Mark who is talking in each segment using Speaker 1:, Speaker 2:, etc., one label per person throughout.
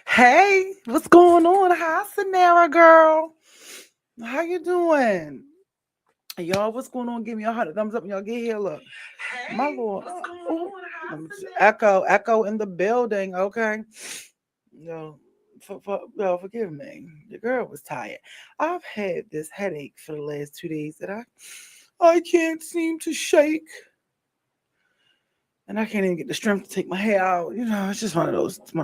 Speaker 1: Hey, what's going on? Hi, Sonera girl. How you doing? Y'all, what's going on? Give me a 100 thumbs up when y'all get here. Look, my lord. Ooh, echo in the building. Okay, yo, forgive me. Your girl was tired. I've had this headache for the last 2 days that I can't seem to shake. And I can't even get the strength to take my hair out. It's just one of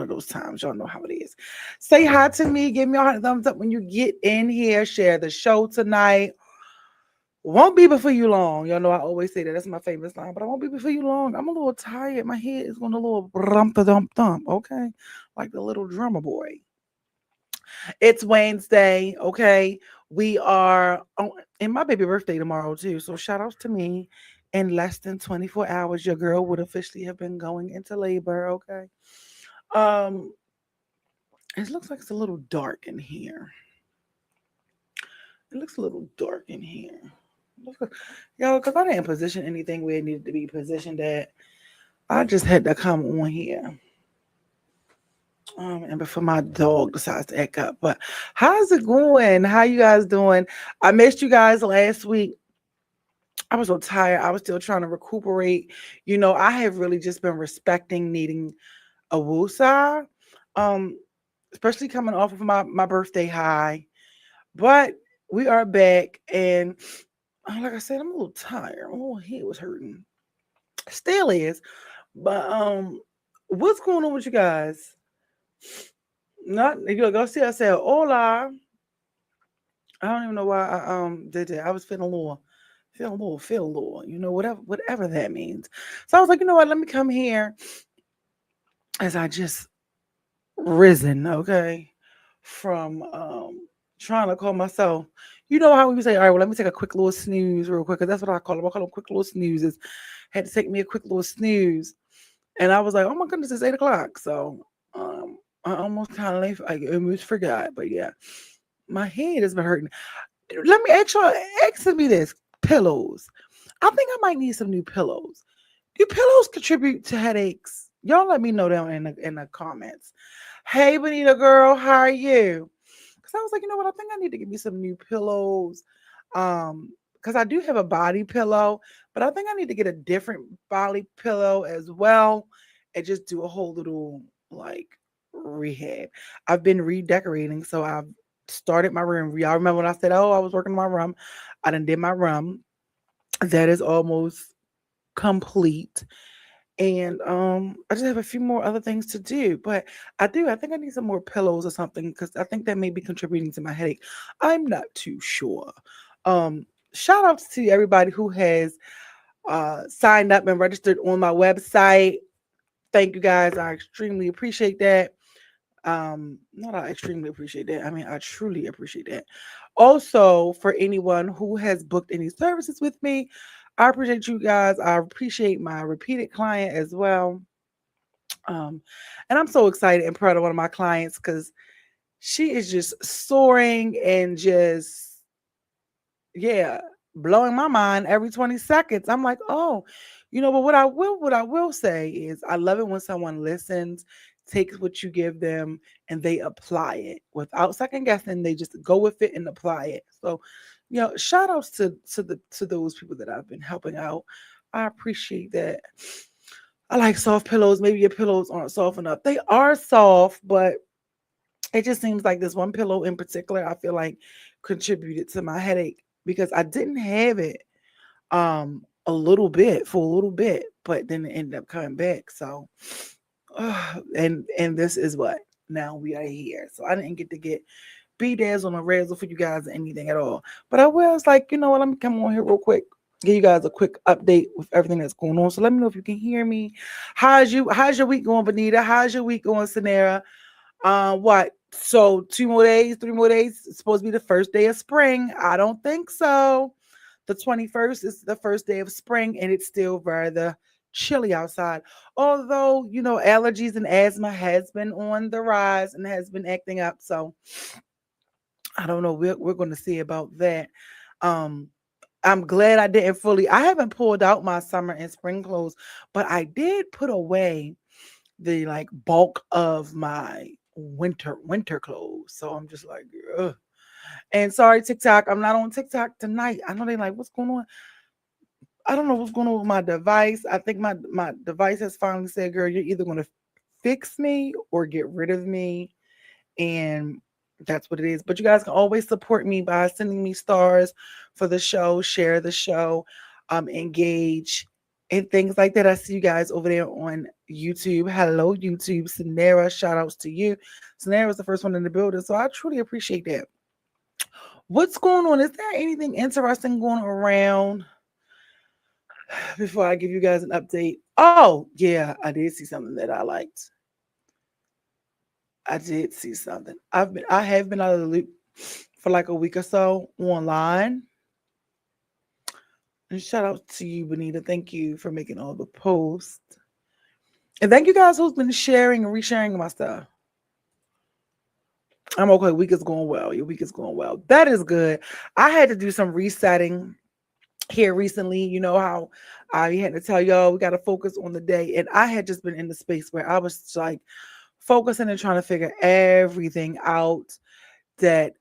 Speaker 1: those times. Y'all know how it is. Say hi to me. Give me a 100 thumbs up when you get in here. Share the show tonight. Won't be before you long. Y'all know I always say that. That's my famous line. But I won't be before you long. I'm a little tired. My head is going a little rump dump thump. Okay, like the little drummer boy. It's Wednesday. Okay, we are in my baby birthday tomorrow too. So shout outs to me. In less than 24 hours, your girl would officially have been going into labor. Okay. Um, it looks like it's a little dark in here. It looks a little dark in here. Yo, because I didn't position anything where it needed to be positioned at. I just had to come on here. And before my dog decides to act up. But how's it going? How you guys doing? I missed you guys last week. I was so tired. I was still trying to recuperate. I have really just been respecting needing a woosah. Um, especially coming off of my birthday high. But we are back, and like I said, I'm a little tired. My little head was hurting. Still is. But what's going on with you guys? Not you go see I said hola. I don't even know why I did that. I was feel a little, whatever that means. So I was like, you know what, let me come here as I just risen, okay, from trying to call myself. You know how we say, all right, well, let me take a quick little snooze real quick, because that's what I call them. I call them quick little snoozes. Had to take me a quick little snooze. And I was like, oh my goodness, it's 8 o'clock. So I almost kind of late. I almost forgot. But yeah, my head has been hurting. Let me ask me this. Pillows. I think I might need some new pillows. Do pillows contribute to headaches? Y'all let me know down in the comments. Hey, Benita girl, how are you? Because I was like, you know what? I think I need to get me some new pillows. Because I do have a body pillow, but I think I need to get a different body pillow as well, and just do a whole little like rehab. I've been redecorating, so I've started my room. Y'all remember when I said, "Oh, I was working on my room"? I done did my room. That is almost complete. And I just have a few more other things to do. But I think I need some more pillows or something, because I think that may be contributing to my headache. I'm not too sure. Shout outs to everybody who has signed up and registered on my website. Thank you guys. I extremely appreciate that. Not I extremely appreciate that. I mean, I truly appreciate that. Also, for anyone who has booked any services with me, I appreciate you guys. I appreciate my repeated client as well. Um, and I'm so excited and proud of one of my clients, because she is just soaring and just, yeah, blowing my mind every 20 seconds. I'm like, oh, but what I will say is, I love it when someone listens, takes what you give them, and they apply it without second guessing. They just go with it and apply it. So, shout outs to those people that I've been helping out. I appreciate that. I like soft pillows. Maybe your pillows aren't soft enough. They are soft, but it just seems like this one pillow in particular, I feel like, contributed to my headache, because I didn't have it a little bit for a little bit, but then it ended up coming back. So and this is what, now we are here. So I didn't get B-dads on a razzle for you guys or anything at all. But I was like, you know what, let me come on here real quick. Give you guys a quick update with everything that's going on. So let me know if you can hear me. How's your week going, Benita? How's your week going, Sanera? What? So 2 more days, 3 more days. It's supposed to be the first day of spring. I don't think so. The 21st is the first day of spring, and it's still rather chilly outside. Although, allergies and asthma has been on the rise and has been acting up. So I don't know. We're going to see about that. Um, I'm glad I didn't I haven't pulled out my summer and spring clothes, but I did put away the like bulk of my winter clothes. So I'm just like, ugh. And sorry, TikTok, I'm not on TikTok tonight. I know they like, what's going on? I don't know what's going on with my device. I think my device has finally said, girl, you're either going to fix me or get rid of me. And that's what it is. But you guys can always support me by sending me stars for the show, share the show, engage, and things like that. I see you guys over there on YouTube. Hello, YouTube. Sanera, shout outs to you. Sanera was the first one in the building, so I truly appreciate that. What's going on? Is there anything interesting going around before I give you guys an update? Oh, yeah, I did see something that I liked. I did see something. I have been out of the loop for like a week or so online. And shout out to you, Benita. Thank you for making all the posts. And thank you guys who's been sharing and resharing my stuff. I'm okay. Week is going well. Your week is going well. That is good. I had to do some resetting here recently. You know how I had to tell y'all we got to focus on the day. And I had just been in the space where I was like focusing and trying to figure everything out that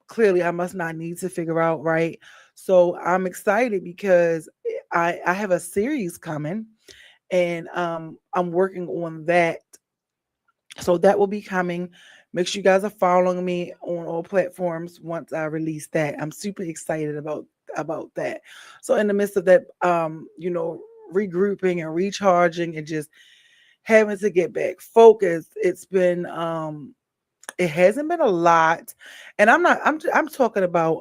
Speaker 1: clearly I must not need to figure out, right? So I'm excited because I have a series coming and I'm working on that. So that will be coming. Make sure you guys are following me on all platforms once I release that. I'm super excited about that. So in the midst of that, regrouping and recharging and just having to get back focused, it hasn't been a lot, and I'm talking about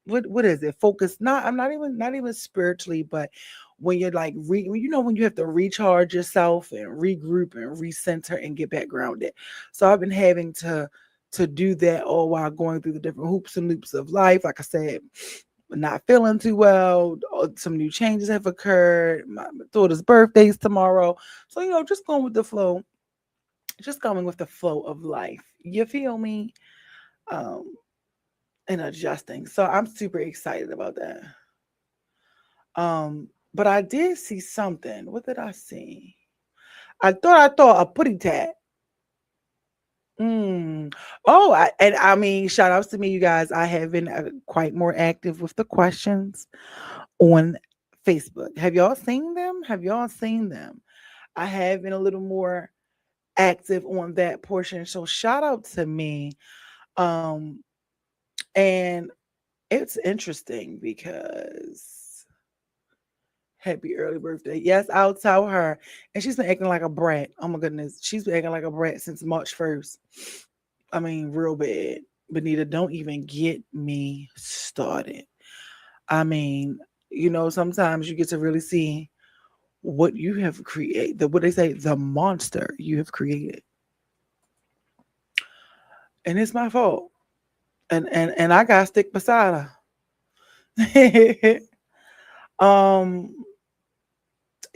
Speaker 1: what is it? Focus. Not I'm not even spiritually, but when you're like when you have to recharge yourself and regroup and recenter and get back grounded. So I've been having to do that all while going through the different hoops and loops of life. Like I said, not feeling too well. Some new changes have occurred. My daughter's birthday's tomorrow, so just going with the flow, just going with the flow of life. You feel me? Um, and adjusting. So I'm super excited about that. But I did see something. What did I see? I thought a putty tat. Mm. Oh, and I mean, shout outs to me, you guys. I have been quite more active with the questions on Facebook. Have y'all seen them? Have y'all seen them? I have been a little more active on that portion. So shout out to me. Um, and it's interesting because happy early birthday. Yes, I'll tell her. And she's been acting like a brat. Oh my goodness. She's been acting like a brat since March 1st. I mean, real bad. Benita, don't even get me started. I mean, sometimes you get to really see what you have created, what they say, the monster you have created. And it's my fault. And I gotta stick beside her. um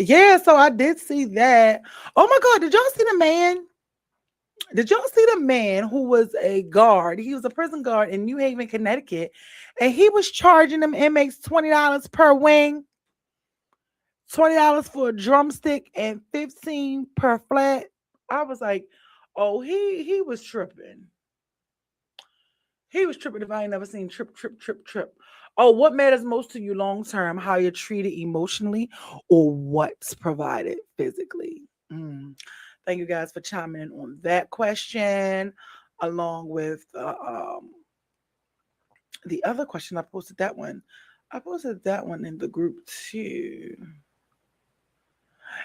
Speaker 1: yeah, so I did see that. Oh my god, did y'all see the man? Did y'all see the man who was a guard? He was a prison guard in New Haven, Connecticut, and he was charging them inmates $20 per wing, $20 for a drumstick, and 15 per flat. I was like, oh, he was tripping. He was tripping if I ain't never seen trip, trip, trip, trip. Oh, what matters most to you long term? How you're treated emotionally or what's provided physically? Mm. Thank you guys for chiming in on that question, along with the other question. I posted that one. I posted that one in the group too.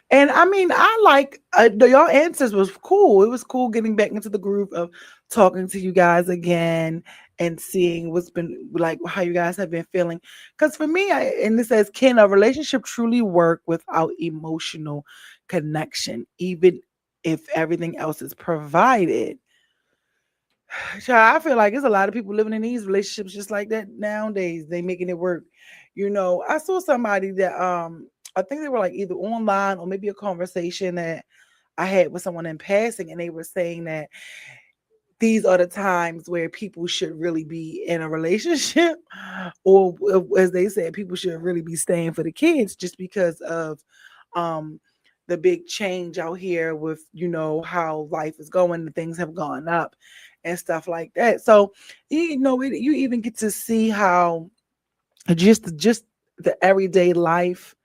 Speaker 1: And I mean, I like your answers was cool. It was cool getting back into the groove of talking to you guys again and seeing what's been like, how you guys have been feeling. Because for me, and it says, can a relationship truly work without emotional connection, even if everything else is provided? Child, I feel like there's a lot of people living in these relationships just like that nowadays. They making it work. I saw somebody that I think they were like either online or maybe a conversation that I had with someone in passing, and they were saying that these are the times where people should really be in a relationship, or as they said, people should really be staying for the kids just because of um the big change out here with, how life is going, the things have gone up and stuff like that. So, you even get to see how just the everyday life,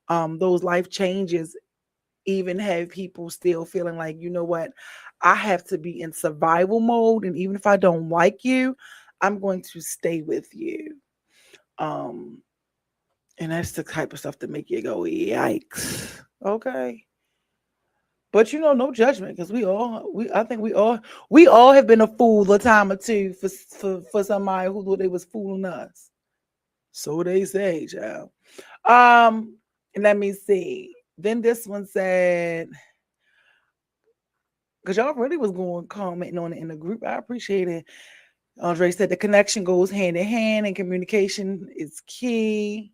Speaker 1: those life changes even have people still feeling like, what, I have to be in survival mode, and even if I don't like you, I'm going to stay with you. Um, and that's the type of stuff that make you go, yikes. Okay. But no judgment, because I think we all have been a fool a time or two for somebody who thought they was fooling us. So they say, child. Um, and let me see. Then this one said, because y'all really was going commenting on it in the group. I appreciate it. Andre said the connection goes hand in hand and communication is key.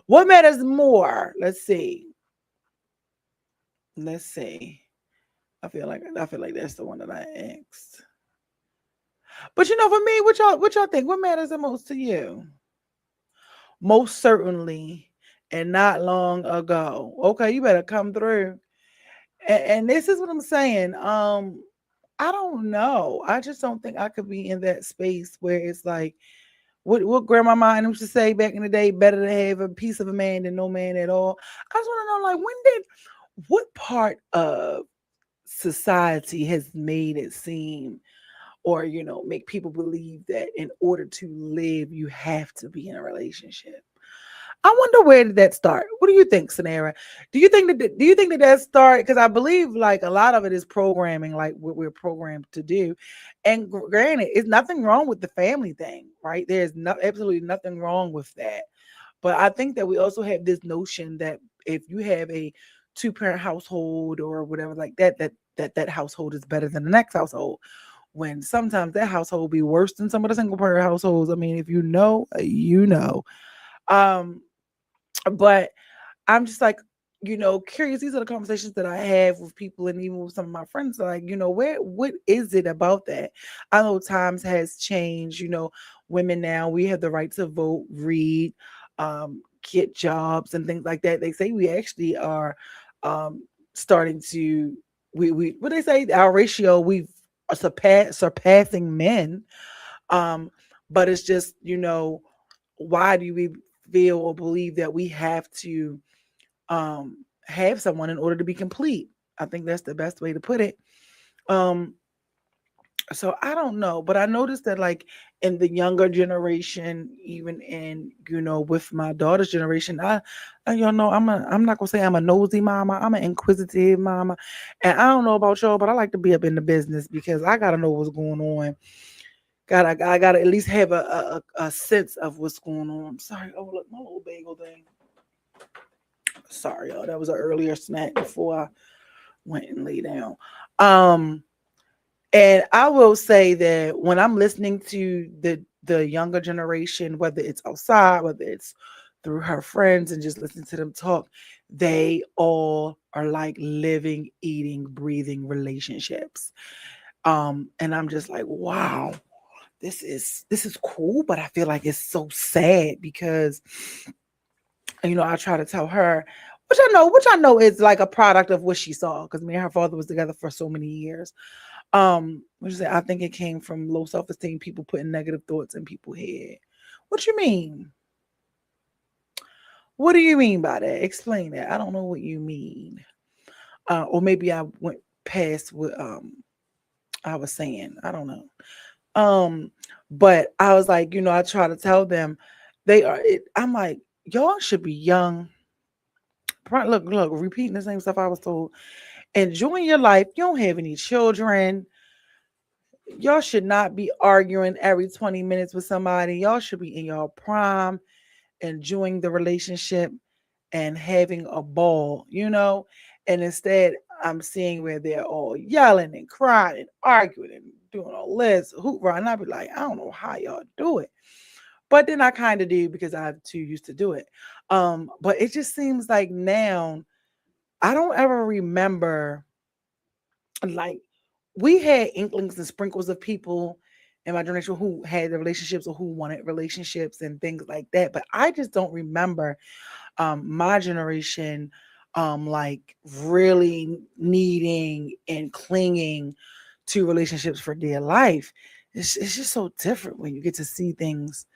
Speaker 1: What matters more? Let's see. Let's see. I feel like that's the one that I asked. But for me, what y'all think? What matters the most to you? Most certainly, and not long ago. Okay, you better come through. And this is what I'm saying. I don't know. I just don't think I could be in that space where it's like what grandma mine used to say back in the day, better to have a piece of a man than no man at all. I just want to know, like, what part of society has made it seem, or make people believe that in order to live you have to be in a relationship? I wonder, where did that start? What do you think, Sonara? Do you think that started? Because I believe like a lot of it is programming, like what we're programmed to do. And granted, it's nothing wrong with the family thing, right? There's absolutely nothing wrong with that. But I think that we also have this notion that if you have a two-parent household or whatever like that, that household is better than the next household. When sometimes that household be worse than some of the single parent households. I mean, if you know, you know. Um, but I'm just like, curious. These are the conversations that I have with people and even with some of my friends. Like, what is it about that? I know times has changed. Women now, we have the right to vote, read, get jobs and things like that. They say we actually are starting to we what they say, our ratio, we've surpassing men. Um, but it's just, why do we feel or believe that we have to have someone in order to be complete? I think that's the best way to put it. Um, so I don't know, but I noticed that like in the younger generation, even in with my daughter's generation, y'all know I'm not gonna say I'm a nosy mama. I'm an inquisitive mama, and I don't know about y'all, but I like to be up in the business because I gotta know what's going on. I gotta at least have a sense of what's going on. Sorry, oh look, my little bagel thing. Sorry, y'all. That was an earlier snack before I went and lay down. Um, and I will say that when I'm listening to the younger generation, whether it's outside, whether it's through her friends and just listening to them talk, they all are like living, eating, breathing relationships. And I'm just like, wow, this is cool, but I feel like it's so sad because I try to tell her, which I know is like a product of what she saw, because me and her father was together for so many years. Which is, I think it came from low self-esteem, people putting negative thoughts in people's head. What you mean? What do you mean by that? Explain that. I don't know what you mean. Or maybe I went past what I was saying. I don't know. Um, but I was like, I try to tell them I'm like, y'all should be young. Look, repeating the same stuff I was told. Enjoying your life. You don't have any children. Y'all should not be arguing every 20 minutes with somebody. Y'all should be in your prime, enjoying the relationship and having a ball. And instead, I'm seeing where they're all yelling and crying and arguing and doing all this hoopra. And I'd be like, I don't know how y'all do it. But then I kind of do because I'm too used to do it. But it just seems like now I don't ever remember, like, we had inklings and sprinkles of people in my generation who had the relationships or who wanted relationships and things like that. But I just don't remember my generation like really needing and clinging to relationships for dear life. It's just so different when you get to see things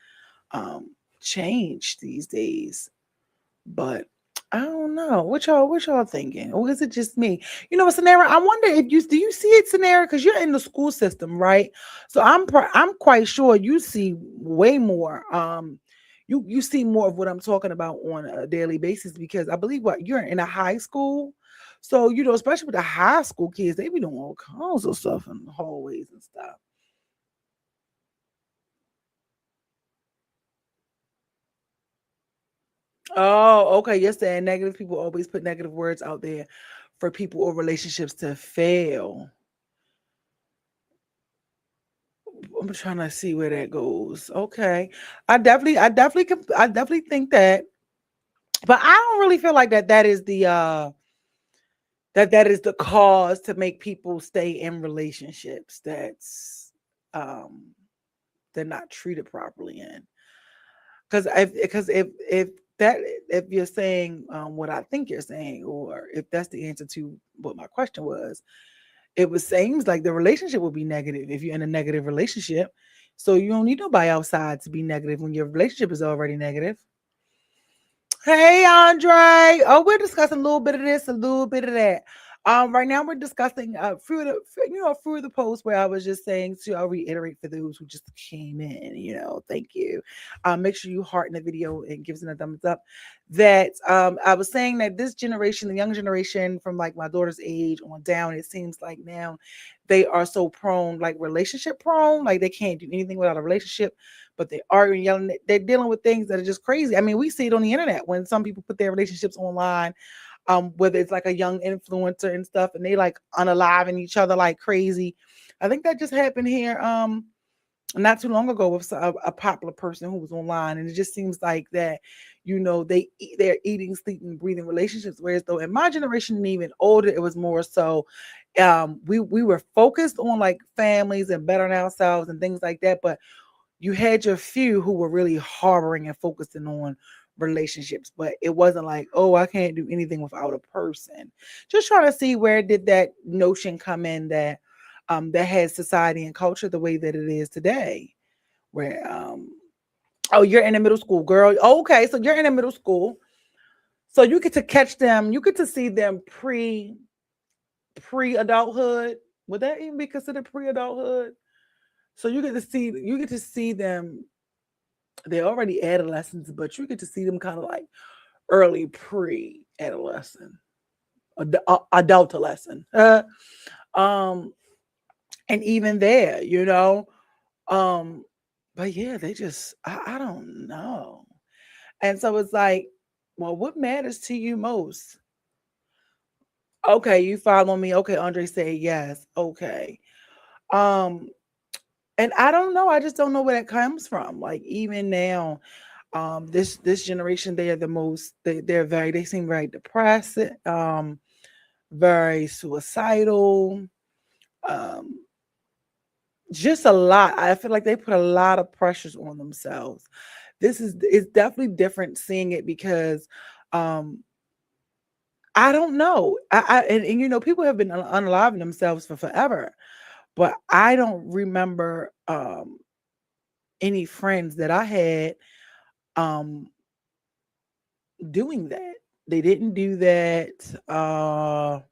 Speaker 1: um change these days. But I don't know. What y'all thinking? Or is it just me? You know, Sanara, I wonder if you do you see it, Sanara, because you're in the school system, right? So I'm quite sure you see way more. You see more of what I'm talking about on a daily basis because I believe what you're in a high school. So, you know, especially with the high school kids, they be doing all kinds of stuff in the hallways and stuff. Oh, okay. You're saying negative people always put negative words out there for people or relationships to fail. I'm trying to see where that goes. Okay. I definitely think that, but I don't really feel like that is that is the cause to make people stay in relationships um they're not treated properly in. Because that if you're saying what I think you're saying, or if that's the answer to what my question was, it was seems like the relationship would be negative if you're in a negative relationship. So you don't need nobody outside to be negative when your relationship is already negative. Hey, Andre. Oh, we're discussing a little bit of this, a little bit of that. Right now we're discussing through the post where I was just saying to I'll reiterate for those who just came in, thank you. Make sure you heart in the video and give us a thumbs up. That I was saying that this generation, the young generation from like my daughter's age on down, it seems like now they are so prone, like relationship prone, like they can't do anything without a relationship, but they are yelling. They're dealing with things that are just crazy. I mean, we see it on the internet when some people put their relationships online, whether it's like a young influencer and stuff, and they like unaliving each other like crazy. I think that just happened here not too long ago with a popular person who was online, and it just seems like that, they're eating, sleeping, breathing relationships. Whereas though in my generation and even older, it was more so we were focused on like families and bettering ourselves and things like that, but you had your few who were really harboring and focusing on relationships, but it wasn't like, oh, I can't do anything without a person. Just trying to see where did that notion come in that has society and culture the way that it is today. Where oh, you're in the middle school, girl. Okay, so you're in the middle school. So you get to catch them, you get to see them pre adulthood. Would that even be considered pre adulthood? So you get to see them. They're already adolescents, but you get to see them kind of like early pre-adolescent, adultolescent. Um, and even there, um, but yeah, they just I don't know. And so it's like, well, what matters to you most? Okay, you follow me. Okay, Andre said yes. Okay. Um, and I don't know. I just don't know where that comes from. Like even now, this generation, they are the most they seem very depressed, very suicidal, um, just a lot. I feel like they put a lot of pressures on themselves. It's definitely different seeing it because um I don't know. And people have been unaliving themselves for forever, but I don't remember any friends that I had um doing that. They didn't do that.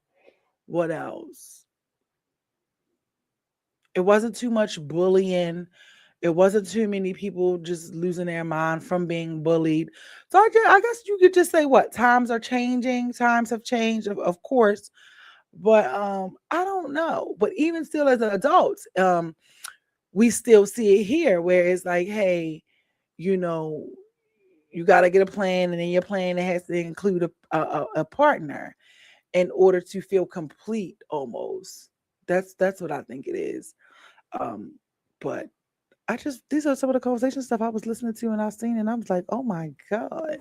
Speaker 1: What else? It wasn't too much bullying. It wasn't too many people just losing their mind from being bullied. So I guess you could just say what times are changing. Times have changed, of course, but I don't know. But even still, as adults, we still see it here, where it's like, hey, you know, you got to get a plan, and then your plan has to include a partner in order to feel complete. Almost. That's what I think it is. Um, but these are some of the conversation stuff I was listening to and I seen, and I was like, oh my god.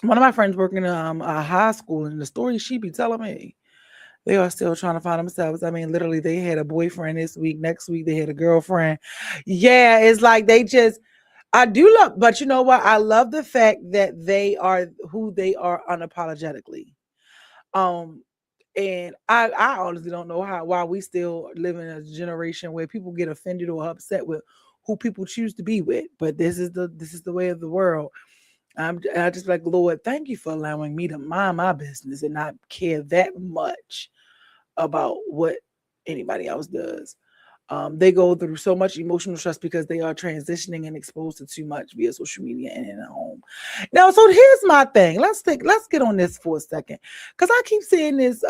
Speaker 1: One of my friends working in a high school, and the story she be telling me, they are still trying to find themselves. I mean, literally, they had a boyfriend this week. Next week, they had a girlfriend. Yeah, it's like they just. I do love, but you know what? I love the fact that they are who they are unapologetically. Um, and I honestly don't know how why we still live in a generation where people get offended or upset with who people choose to be with. But this is the way of the world. I just like, Lord, thank you for allowing me to mind my business and not care that much about what anybody else does. They go through so much emotional stress because they are transitioning and exposed to too much via social media and in a home. Now, so here's my thing. Let's get on this for a second, because I keep saying this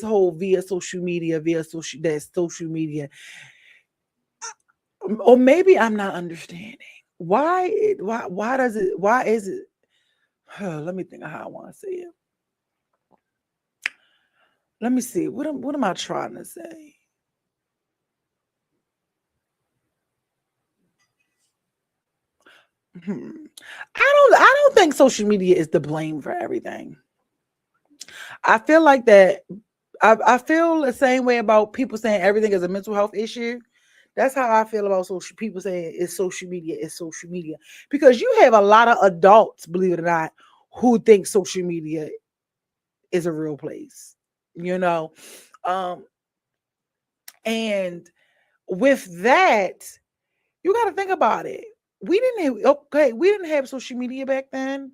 Speaker 1: whole via social media, social media, or maybe I'm not understanding why does it why is it? Let me think of how I want to say it. Let me see. What am I trying to say? Hmm. I don't think social media is the blame for everything. I feel like that I feel the same way about people saying everything is a mental health issue. That's how I feel about social people saying it's social media. Because you have a lot of adults, believe it or not, who think social media is a real place. You know? Um, and with that, you gotta think about it. We didn't have social media back then.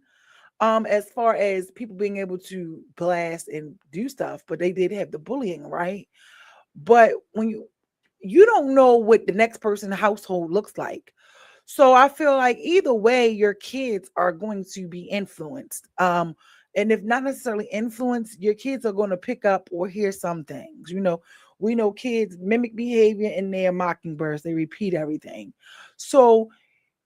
Speaker 1: As far as people being able to blast and do stuff, but they did have the bullying, right? But when you don't know what the next person's household looks like. So I feel like either way, your kids are going to be influenced. And if not necessarily influenced, your kids are going to pick up or hear some things. We know kids mimic behavior and they're mockingbirds, they repeat everything. So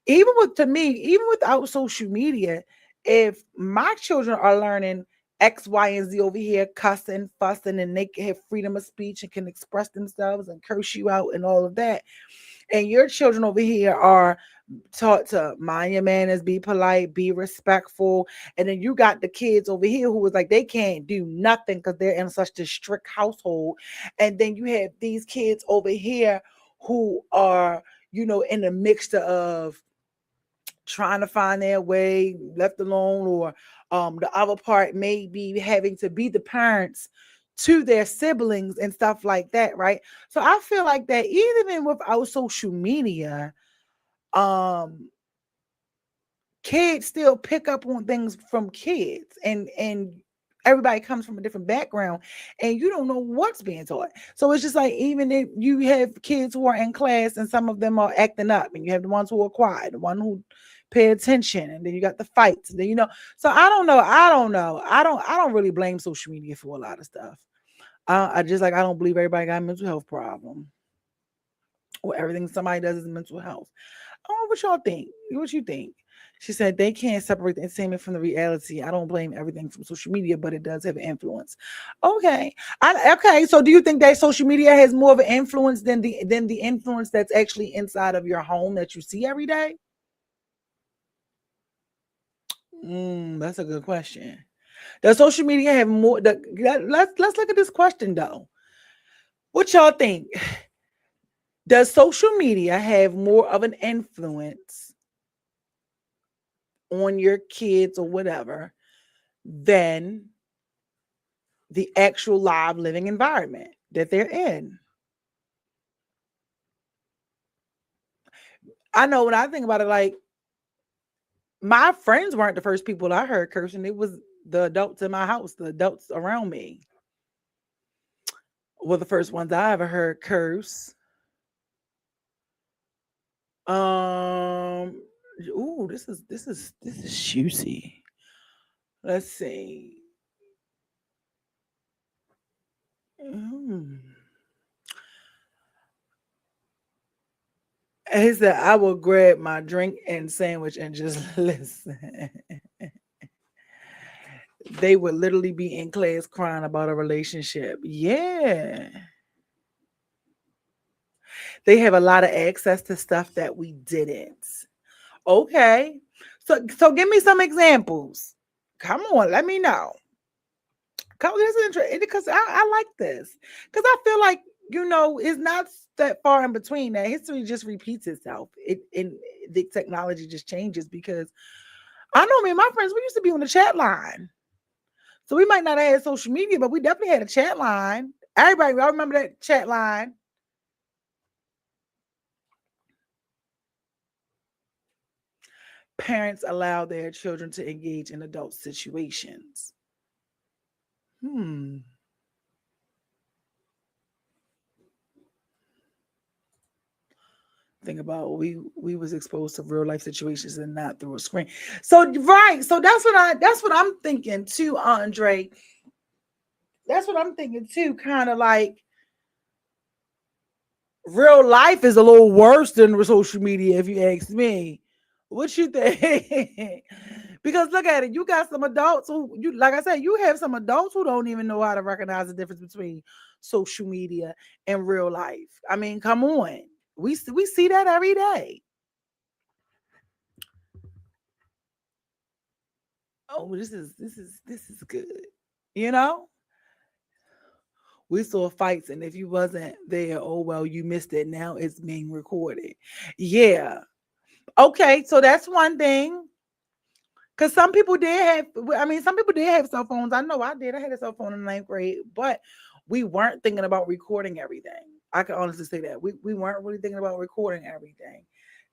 Speaker 1: even without social media, if my children are learning X, Y, and Z over here, cussing, fussing, and they can have freedom of speech and can express themselves and curse you out and all of that, and your children over here are taught to mind your manners, be polite, be respectful, and then you got the kids over here who was like they can't do nothing because they're in such a strict household, and then you have these kids over here who are in a mixture of trying to find their way, left alone, or the other part may be having to be the parents to their siblings and stuff like that, right? So I feel like that even without social media, um, kids still pick up on things from kids, and everybody comes from a different background, and you don't know what's being taught. So it's just like even if you have kids who are in class and some of them are acting up, and you have the ones who are quiet, the one who pay attention, and then you got the fights, and then so I don't really blame social media for a lot of stuff. I just like I don't believe everybody got a mental health problem or everything somebody does is mental health. Oh, what y'all think? What you think? She said they can't separate the entertainment from the reality. I don't blame everything from social media, but it does have an influence. Okay. Okay. So do you think that social media has more of an influence than the influence that's actually inside of your home that you see every day? That's a good question. Does social media have more? Let's look at this question though. What y'all think? Does social media have more of an influence on your kids or whatever than the actual live living environment that they're in? I know when I think about it, like my friends weren't the first people I heard cursing. It was the adults in my house, the adults around me were the first ones I ever heard curse. Um, ooh, this is juicy. Let's see. Mm. He said, I will grab my drink and sandwich and just listen. They would literally be in class crying about a relationship. Yeah. They have a lot of access to stuff that we didn't. Okay. So give me some examples. Come on, let me know. Come, this is interesting because I like this. Because I feel like it's not that far in between that history just repeats itself. It and the technology just changes because I know me and my friends, we used to be on the chat line. So we might not have had social media, but we definitely had a chat line. Everybody, y'all remember that chat line? Parents allow their children to engage in adult situations. Hmm. Think about we was exposed to real life situations and not through a screen. So right, so that's what I'm thinking too, Andre. That's what I'm thinking too. Kind of like real life is a little worse than social media, if you ask me. What you think? Because look at it, you got some adults who you like I said, you have some adults who don't even know how to recognize the difference between social media and real life. I mean, come on. We see that every day. Oh, this is good. You know? We saw fights, and if you wasn't there, oh well, you missed it. Now it's being recorded. Yeah. Okay, so that's one thing. Because some people did have, I mean, some people did have cell phones. I know I did. I had a cell phone in ninth grade, but we weren't thinking about recording everything. I can honestly say that we weren't really thinking about recording everything.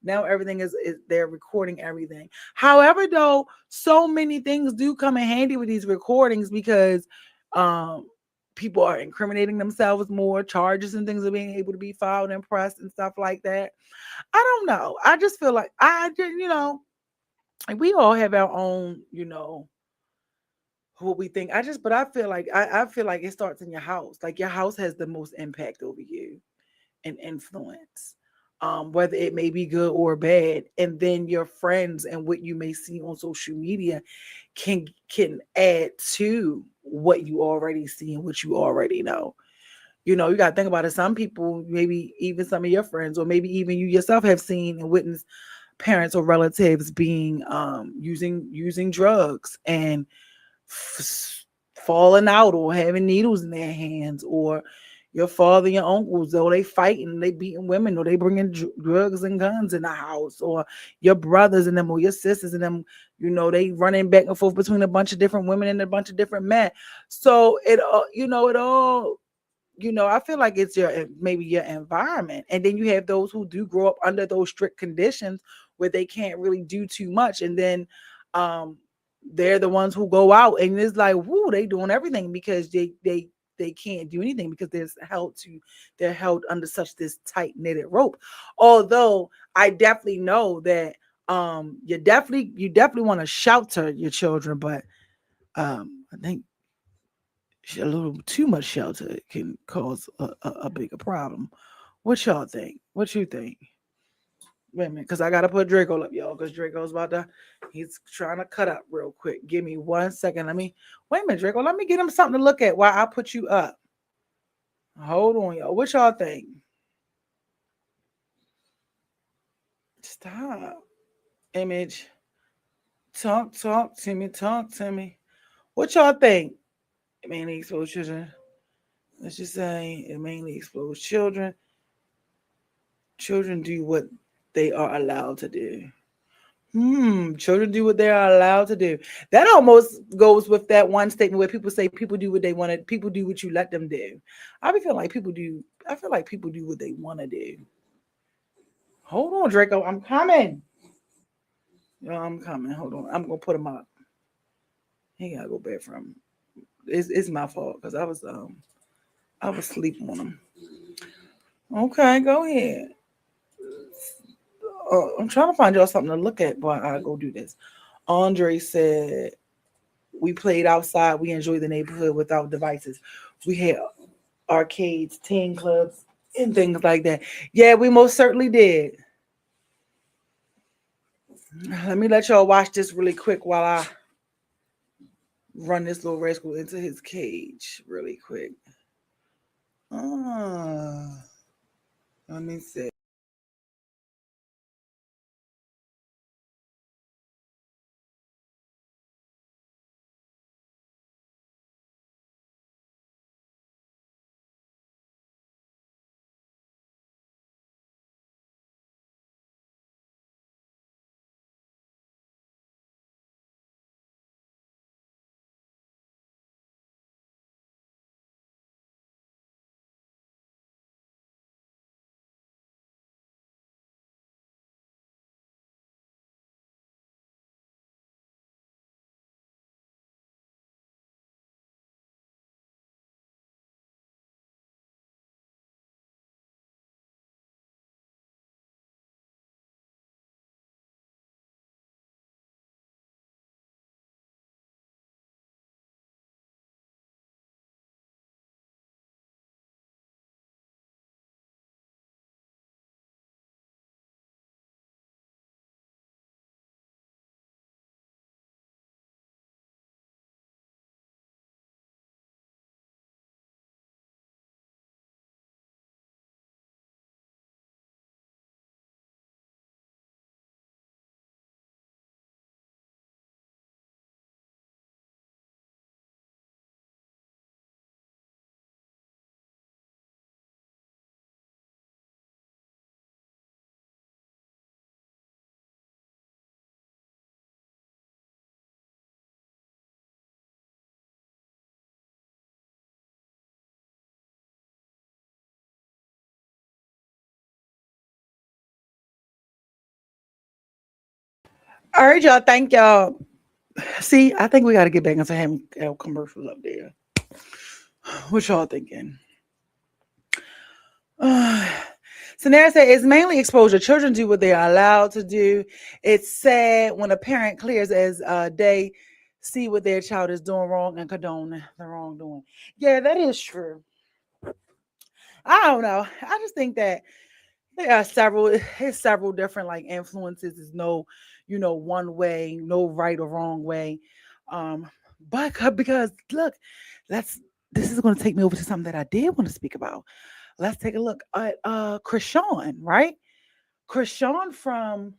Speaker 1: Now everything is they're recording everything. However, though, so many things do come in handy with these recordings because um people are incriminating themselves more. Charges and things are being able to be filed and pressed and stuff like that. I don't know. I just feel like I just, like we all have our own, what we think. But I feel like I feel like it starts in your house. Like your house has the most impact over you and influence. Whether it may be good or bad. And then your friends and what you may see on social media can add to what you already see and what you already know. You got to think about it. Some people, maybe even some of your friends, or maybe even you yourself have seen and witnessed parents or relatives being using drugs and falling out or having needles in their hands, or your father and your uncles, or they fighting, they beating women, or they bringing drugs and guns in the house, or your brothers and them, or your sisters and them, they running back and forth between a bunch of different women and a bunch of different men. So it all, I feel like it's maybe your environment. And then you have those who do grow up under those strict conditions where they can't really do too much. And then um they're the ones who go out and it's like, whoo, they doing everything because they can't do anything because they're held under such this tight knitted rope. Although I definitely know that you definitely want to shelter your children, but I think a little too much shelter can cause a bigger problem. What y'all think? What you think? Wait a minute, because I gotta put Draco up, y'all. Because Draco's he's trying to cut up real quick. Give me 1 second. Wait a minute, Draco. Let me get him something to look at while I put you up. Hold on, y'all. What y'all think? Stop. Image. Talk to me. Talk to me. What y'all think? It mainly exposed children. Let's just say it mainly exposed children. Children do what they are allowed to do. Children do what they are allowed to do. That almost goes with that one statement where people say people do what they want to. People do what you let them do. I be feeling like people do. I feel like people do what they want to do. Hold on, Draco. I'm coming. Yo, I'm coming. Hold on. I'm gonna put him up. He gotta go back from. It's my fault because I was sleeping on him. Okay, go ahead. I'm trying to find y'all something to look at while I go do this. Andre said we played outside. We enjoyed the neighborhood without devices. We had arcades, teen clubs, and things like that. Yeah, we most certainly did. Let me let y'all watch this really quick while I run this little rascal into his cage really quick. Ah, let me see. All right, y'all. Thank y'all. See, I think we got to get back into having commercials up there. What y'all thinking? So Nara said it's mainly exposure. Children do what they are allowed to do. It's sad when a parent clears as they see what their child is doing wrong and condone the wrongdoing. Yeah, that is true. I don't know. I just think that there are several different like influences. There's no, one way, no right or wrong way. Um, but because look, let's this is going to take me over to something that I did want to speak about. Let's take a look at Krishan, right? Krishan from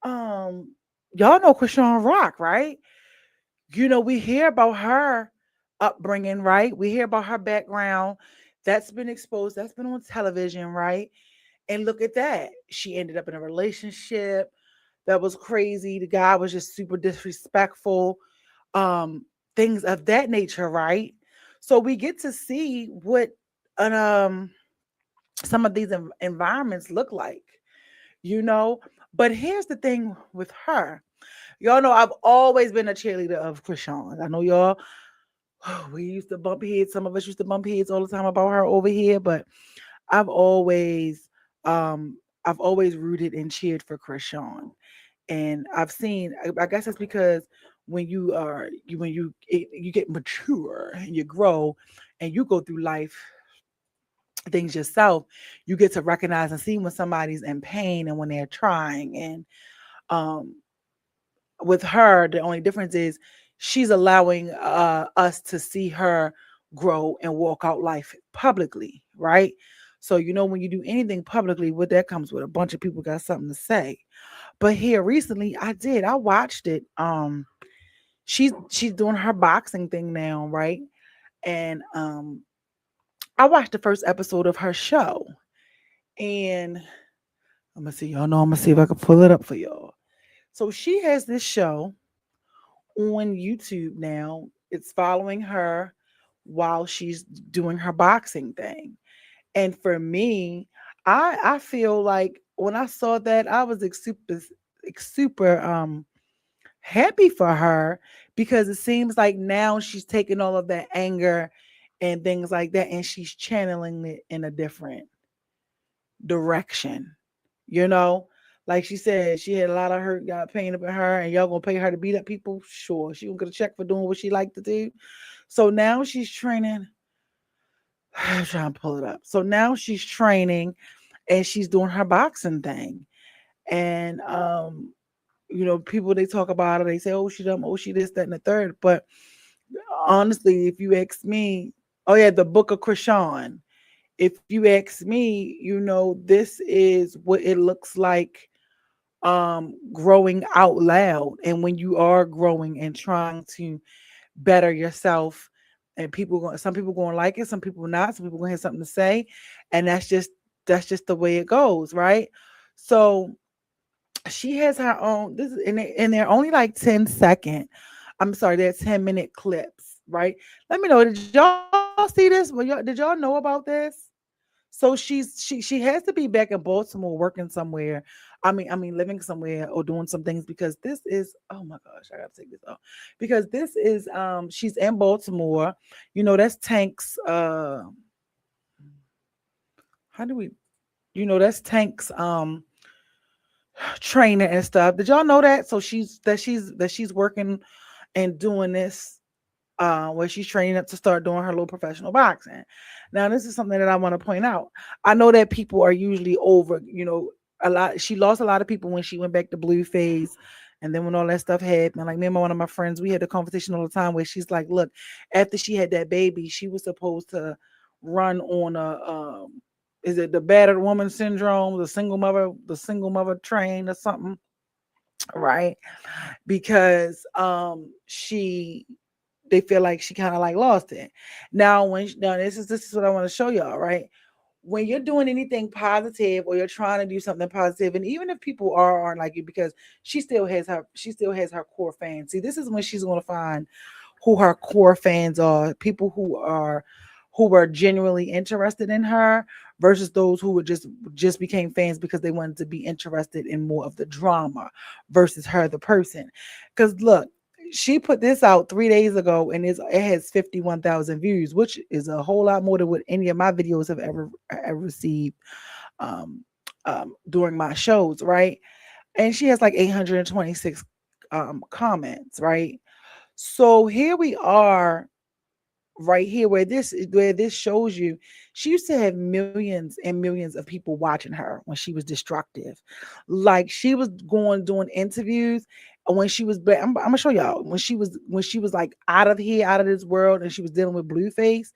Speaker 1: um y'all know Krishan Rock, right? We hear about her upbringing, right? We hear about her background. That's been exposed, that's been on television, right? And look at that. She ended up in a relationship that was crazy. The guy was just super disrespectful. Um, things of that nature, right? So we get to see what an some of these environments look like, you know. But here's the thing with her. Y'all know I've always been a cheerleader of Krishan. I know y'all, we used to bump heads. Some of us used to bump heads all the time about her over here, but I've always, I've always rooted and cheered for Krishan. And I've seen, I guess it's because when you get mature and you grow and you go through life things yourself, you get to recognize and see when somebody's in pain and when they're trying. And um, with her, the only difference is she's allowing us to see her grow and walk out life publicly, right? So when you do anything publicly, what that comes with a bunch of people got something to say. But here recently, I watched it. She's doing her boxing thing now, right? And I watched the first episode of her show, and I'm gonna see if I can pull it up for y'all. So she has this show on YouTube now. It's following her while she's doing her boxing thing. And for me, I feel like when I saw that, I was super happy for her because it seems like now she's taking all of that anger and things like that and she's channeling it in a different direction. You know, like she said, she had a lot of hurt, got pain up in her, and y'all gonna pay her to beat up people? Sure, she gonna get a check for doing what she like to do. So now she's training. I'm trying to pull it up. So now she's training, and she's doing her boxing thing. And people they talk about her, they say, "Oh, she dumb. Oh, she this, that, and the third." But honestly, if you ask me, oh yeah, the Book of Krishan. If you ask me, this is what it looks like growing out loud. And when you are growing and trying to better yourself, and some people going to like it, some people not, some people going to have something to say, and that's just the way it goes, right? So she has her own, this is and they're only like 10-second, I'm sorry, they're 10-minute clips, right? Let me know, did y'all see this? Did y'all know about this? So she has to be back in Baltimore working somewhere. I mean living somewhere or doing some things because this is, oh my gosh, I gotta take this off. Because this is she's in Baltimore. That's Tank's how do we that's Tank's trainer and stuff. Did y'all know that? So she's working and doing this where she's training up to start doing her little professional boxing. Now, this is something that I want to point out. I know that people are usually over, a lot. She lost a lot of people when she went back to blue phase. And then when all that stuff happened, like me and one of my friends, we had a conversation all the time where she's like, look, after she had that baby, she was supposed to run on is it the battered woman syndrome, the single mother train or something, right? Because she they feel like she kind of like lost it. Now this is what I want to show y'all, right? When you're doing anything positive or you're trying to do something positive, and even if people aren't like you, because she still has her core fans. See, this is when she's going to find who her core fans are, people who were genuinely interested in her versus those who were just became fans because they wanted to be interested in more of the drama versus her the person. Because look, she put this out 3 days ago and it has 51,000 views, which is a whole lot more than what any of my videos have ever received um, during my shows, right? And she has like 826 comments, right? So here we are, right here, where this shows you she used to have millions and millions of people watching her when she was destructive. Like she was going doing interviews when she was I'm gonna show y'all when she was like out of here, out of this world, and she was dealing with Blueface.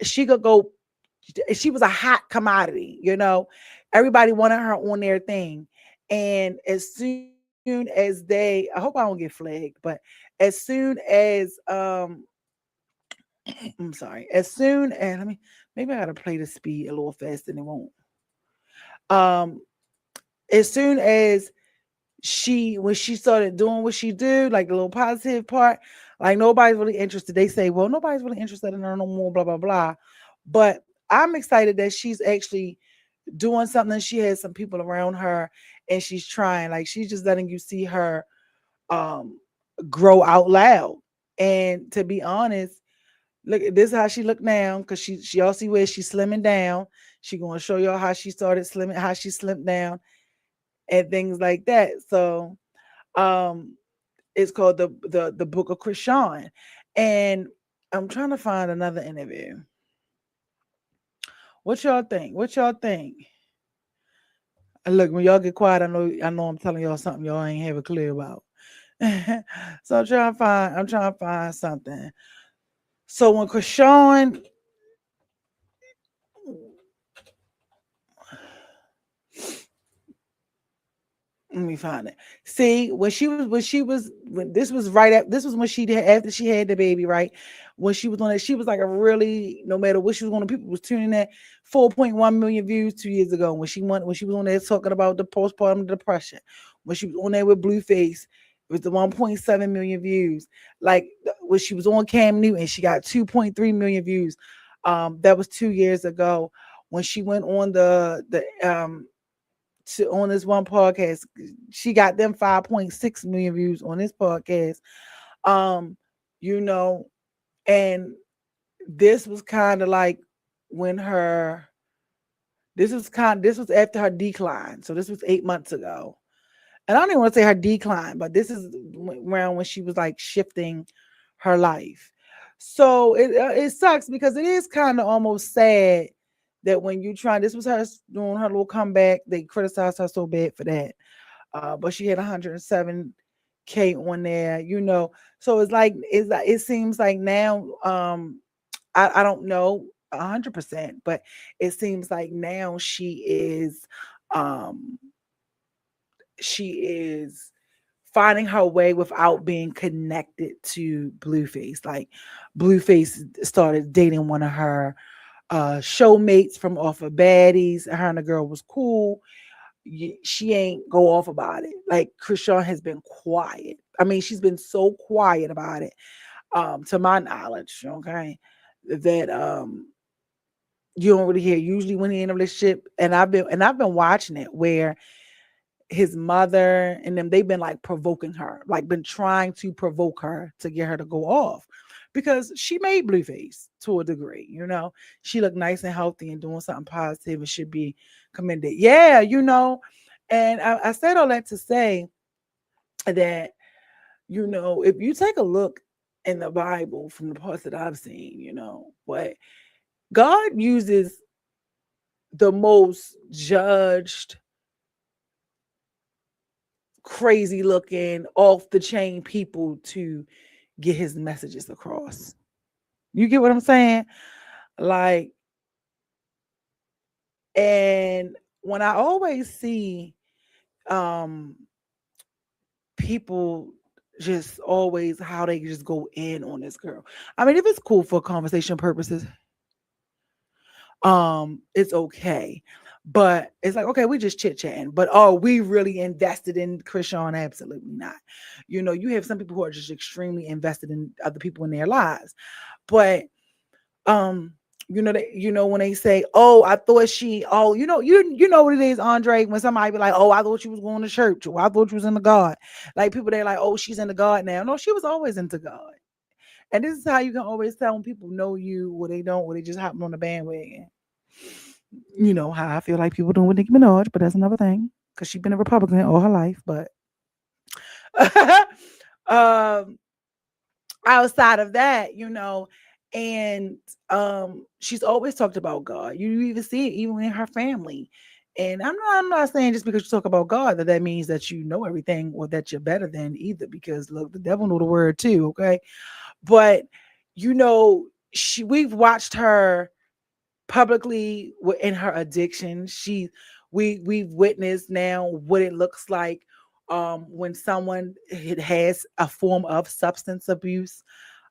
Speaker 1: She could go, she was a hot commodity, everybody wanted her on their thing. And as soon as they, I hope I don't get flagged, but as soon as I'm sorry, as soon as, maybe I gotta play the speed a little fast and it won't. um as soon as when she started doing what she do, like the little positive part, like nobody's really interested. They say, well, nobody's really interested in her no more, blah blah blah. But I'm excited that she's actually doing something. She has some people around her and she's trying, like she's just letting you see her um grow out loud. And to be honest, look, this is how she look now, because she all see where she's slimming down. She gonna show y'all how she started slimming, how she slimmed down and things like that. So um it's called the Book of Krishan. And I'm trying to find another interview. What y'all think? What y'all think? And look, when y'all get quiet, I know I'm telling y'all something y'all ain't have a clue about. So I'm trying to find something. So when Krishan, let me find it. See, when this was right at this was when she did after she had the baby, right? When she was on it, she was like a really, no matter what she was on, people was tuning in. 4.1 million views 2 years ago when she was on there talking about the postpartum depression. When she was on there with Blueface, it was the 1.7 million views. Like when she was on Cam Newton, she got 2.3 million views. That was 2 years ago. When she went on on this one podcast, she got them 5.6 million views on this podcast. Um, you know, and this was kind of like when her this was after her decline. So this was 8 months ago. And I don't even want to say her decline, but this is around when she was like shifting her life. So it sucks because it is kind of almost sad that when you try, this was her doing her little comeback. They criticized her so bad for that. But she had 107K on there, So it seems like now, I don't know 100%, but it seems like now um she is finding her way without being connected to Blueface. Like Blueface started dating one of her showmates from off of Baddies. Her and the girl was cool. She ain't go off about it. Like Krishan has been quiet. I mean, she's been so quiet about it, to my knowledge. Okay, that you don't really hear. Usually, when he in a relationship, and I've been watching it where his mother and them, they've been like provoking her, like been trying to provoke her to get her to go off because she made Blueface to a degree. She looked nice and healthy and doing something positive and should be commended. Yeah. And I said all that to say that, if you take a look in the Bible from the parts that I've seen, what God uses the most judged, crazy looking, off the chain people to get his messages across. You get what I'm saying? Like, and when I always see um people just always how they just go in on this girl. I mean, if it's cool for conversation purposes, it's okay. But it's like, okay, we just chit-chatting. But we really invested in Krishan? Absolutely not. You have some people who are just extremely invested in other people in their lives. But um when they say, oh, I thought she, oh, you know what it is, Andre, when somebody be like, oh, I thought you was going to church, or I thought you was into God. Like people, they're like, oh, she's into God now. No, she was always into God. And this is how you can always tell when people know you or they don't, or they just hopping on the bandwagon. You know how I feel like people doing with Nicki Minaj, but that's another thing. Because she's been a Republican all her life. But um outside of that, and she's always talked about God. You even see it even in her family. And I'm not saying just because you talk about God that means that you know everything or that you're better than either, because look, the devil know the word too, okay? But we've watched her publicly in her addiction. We've witnessed now what it looks like when someone has a form of substance abuse,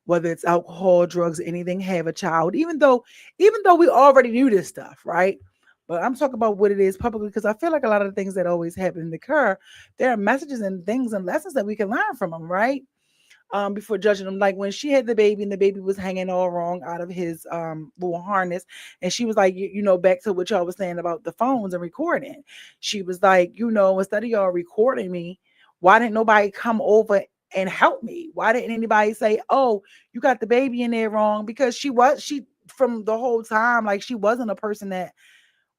Speaker 1: whether it's alcohol, drugs, anything, have a child, even though we already knew this stuff, right? But I'm talking about what it is publicly, because I feel like a lot of the things that always happen and occur, there are messages and things and lessons that we can learn from them, right? Before judging him. Like when she had the baby and the baby was hanging all wrong out of his little harness, and she was like, back to what y'all was saying about the phones and recording. She was like, instead of y'all recording me, why didn't nobody come over and help me? Why didn't anybody say, oh, you got the baby in there wrong? Because she from the whole time, like she wasn't a person that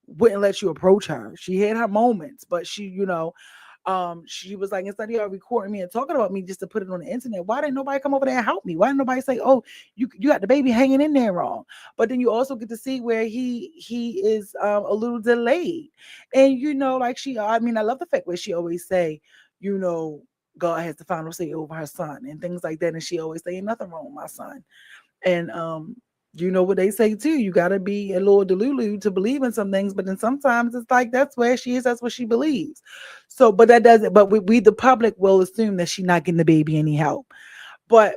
Speaker 1: wouldn't let you approach her. She had her moments, but she was like, instead of y'all recording me and talking about me just to put it on the internet, why didn't nobody come over there and help me? Why didn't nobody say, oh, you got the baby hanging in there wrong? But then you also get to see where he is a little delayed. And like I love the fact where she always say, you know, God has the final say over her son and things like that. And she always say, ain't nothing wrong with my son. And you know what they say too. You gotta be a little delulu to believe in some things, but then sometimes it's like that's where she is, that's what she believes. So, but that doesn't. But we the public will assume that she's not getting the baby any help. But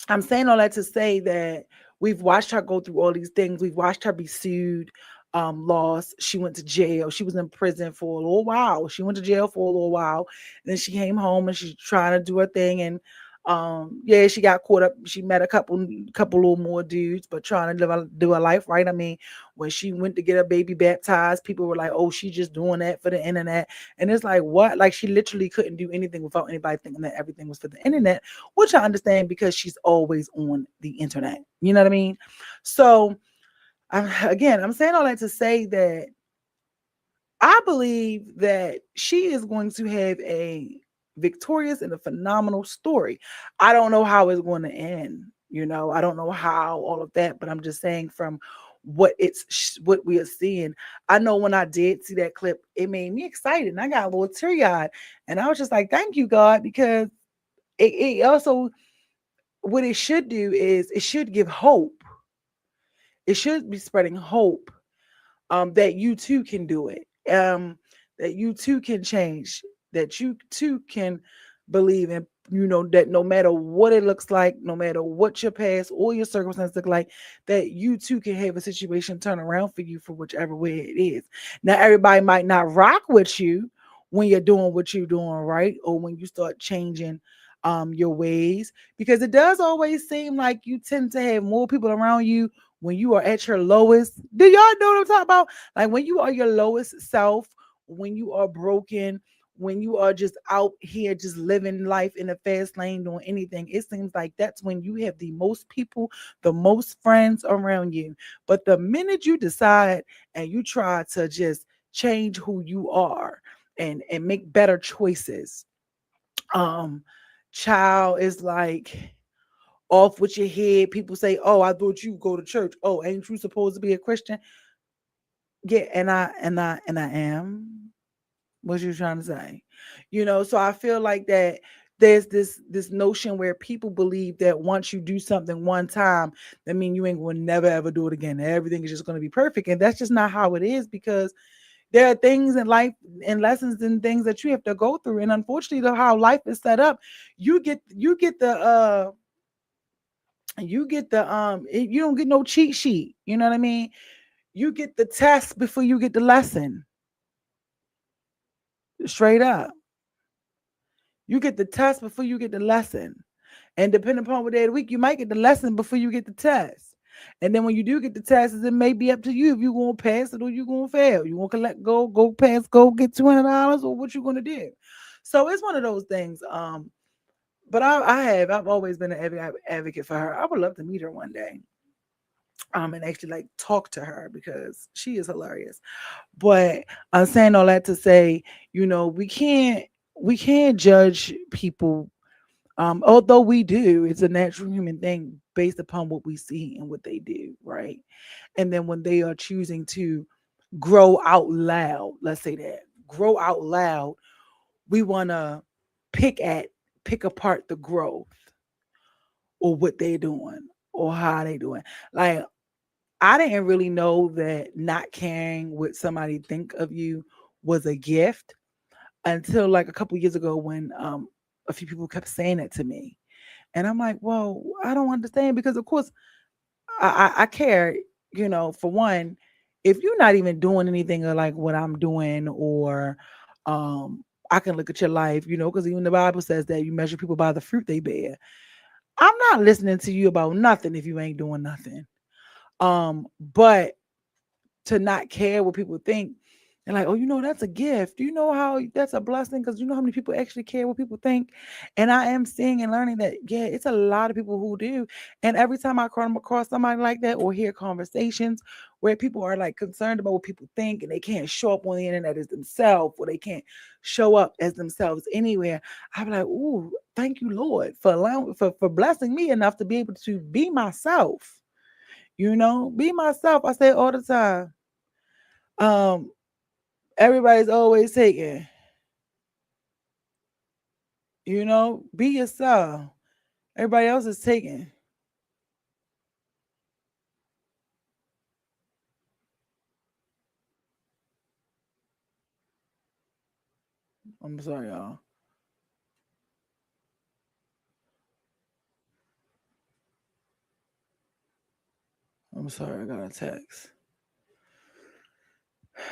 Speaker 1: I'm saying all that to say that we've watched her go through all these things. We've watched her be sued, lost. She went to jail. She was in prison for a little while. She went to jail for a little while. Then she came home and she's trying to do her thing. And yeah, she got caught up. She met a couple little more dudes, but trying to do her life right. I mean, when she went to get her baby baptized, people were like, "Oh, she's just doing that for the internet." And it's like, what? Like she literally couldn't do anything without anybody thinking that everything was for the internet, which I understand because she's always on the internet. You know what I mean? So, I'm saying all that to say that I believe that she is going to have a victorious and a phenomenal story. I don't know how it's going to end. I don't know how all of that, but I'm just saying from what we are seeing. I know when I did see that clip, it made me excited, and I got a little teary eyed, and I was just like, "Thank you, God," because it also what it should do is it should give hope. It should be spreading hope that you too can do it, that you too can change, that you too can believe in, that no matter what it looks like, no matter what your past or your circumstances look like, that you too can have a situation turn around for you for whichever way it is. Now, everybody might not rock with you when you're doing what you're doing, right? Or when you start changing your ways, because it does always seem like you tend to have more people around you when you are at your lowest. Do y'all know what I'm talking about? Like when you are your lowest self, when you are broken, when you are just out here just living life in a fast lane doing anything, it seems like that's when you have the most people, the most friends around you. But the minute you decide and you try to just change who you are and make better choices, um child, is like off with your head. People say, "Oh, I thought you go to church. Oh, ain't you supposed to be a Christian?" Yeah, and I am. What you trying to say? So I feel like that there's this notion where people believe that once you do something one time, that mean you ain't gonna never ever do it again. Everything is just gonna be perfect, and that's just not how it is, because there are things in life and lessons and things that you have to go through, and unfortunately, how life is set up, you don't get no cheat sheet. You know what I mean? You get the test before you get the lesson. Straight up. You get the test before you get the lesson. And depending upon what day of the week, you might get the lesson before you get the test. And then when you do get the taxes, it may be up to you if you're gonna pass it or you're gonna fail. You want to collect, go pass, go get $200, or what you gonna do. So it's one of those things. But I've always been an advocate for her. I would love to meet her one day, and actually like talk to her because she is hilarious. But I'm saying all that to say, we can't judge people. Although we do, it's a natural human thing based upon what we see and what they do, right? And then when they are choosing to grow out loud, let's say that, grow out loud, we want to pick at, pick apart the growth or what they're doing or how they doing. Like, I didn't really know that not caring what somebody think of you was a gift until like a couple years ago when a few people kept saying it to me. And I'm like, well, I don't understand because of course I care, for one, if you're not even doing anything like what I'm doing, or I can look at your life, because even the Bible says that you measure people by the fruit they bear. I'm not listening to you about nothing if you ain't doing nothing. But to not care what people think. And like, oh, that's a gift. Do you know how that's a blessing? Because you know how many people actually care what people think. And I am seeing and learning that, yeah, it's a lot of people who do. And every time I come across somebody like that or hear conversations where people are like concerned about what people think and they can't show up on the internet as themselves, or they can't show up as themselves anywhere, I'm like, ooh, thank you, Lord, for allowing for blessing me enough to be able to be myself. Be myself. I say it all the time. Um, Everybody's always taking, be yourself. Everybody else is taking. I'm sorry, y'all. I'm sorry, I got a text.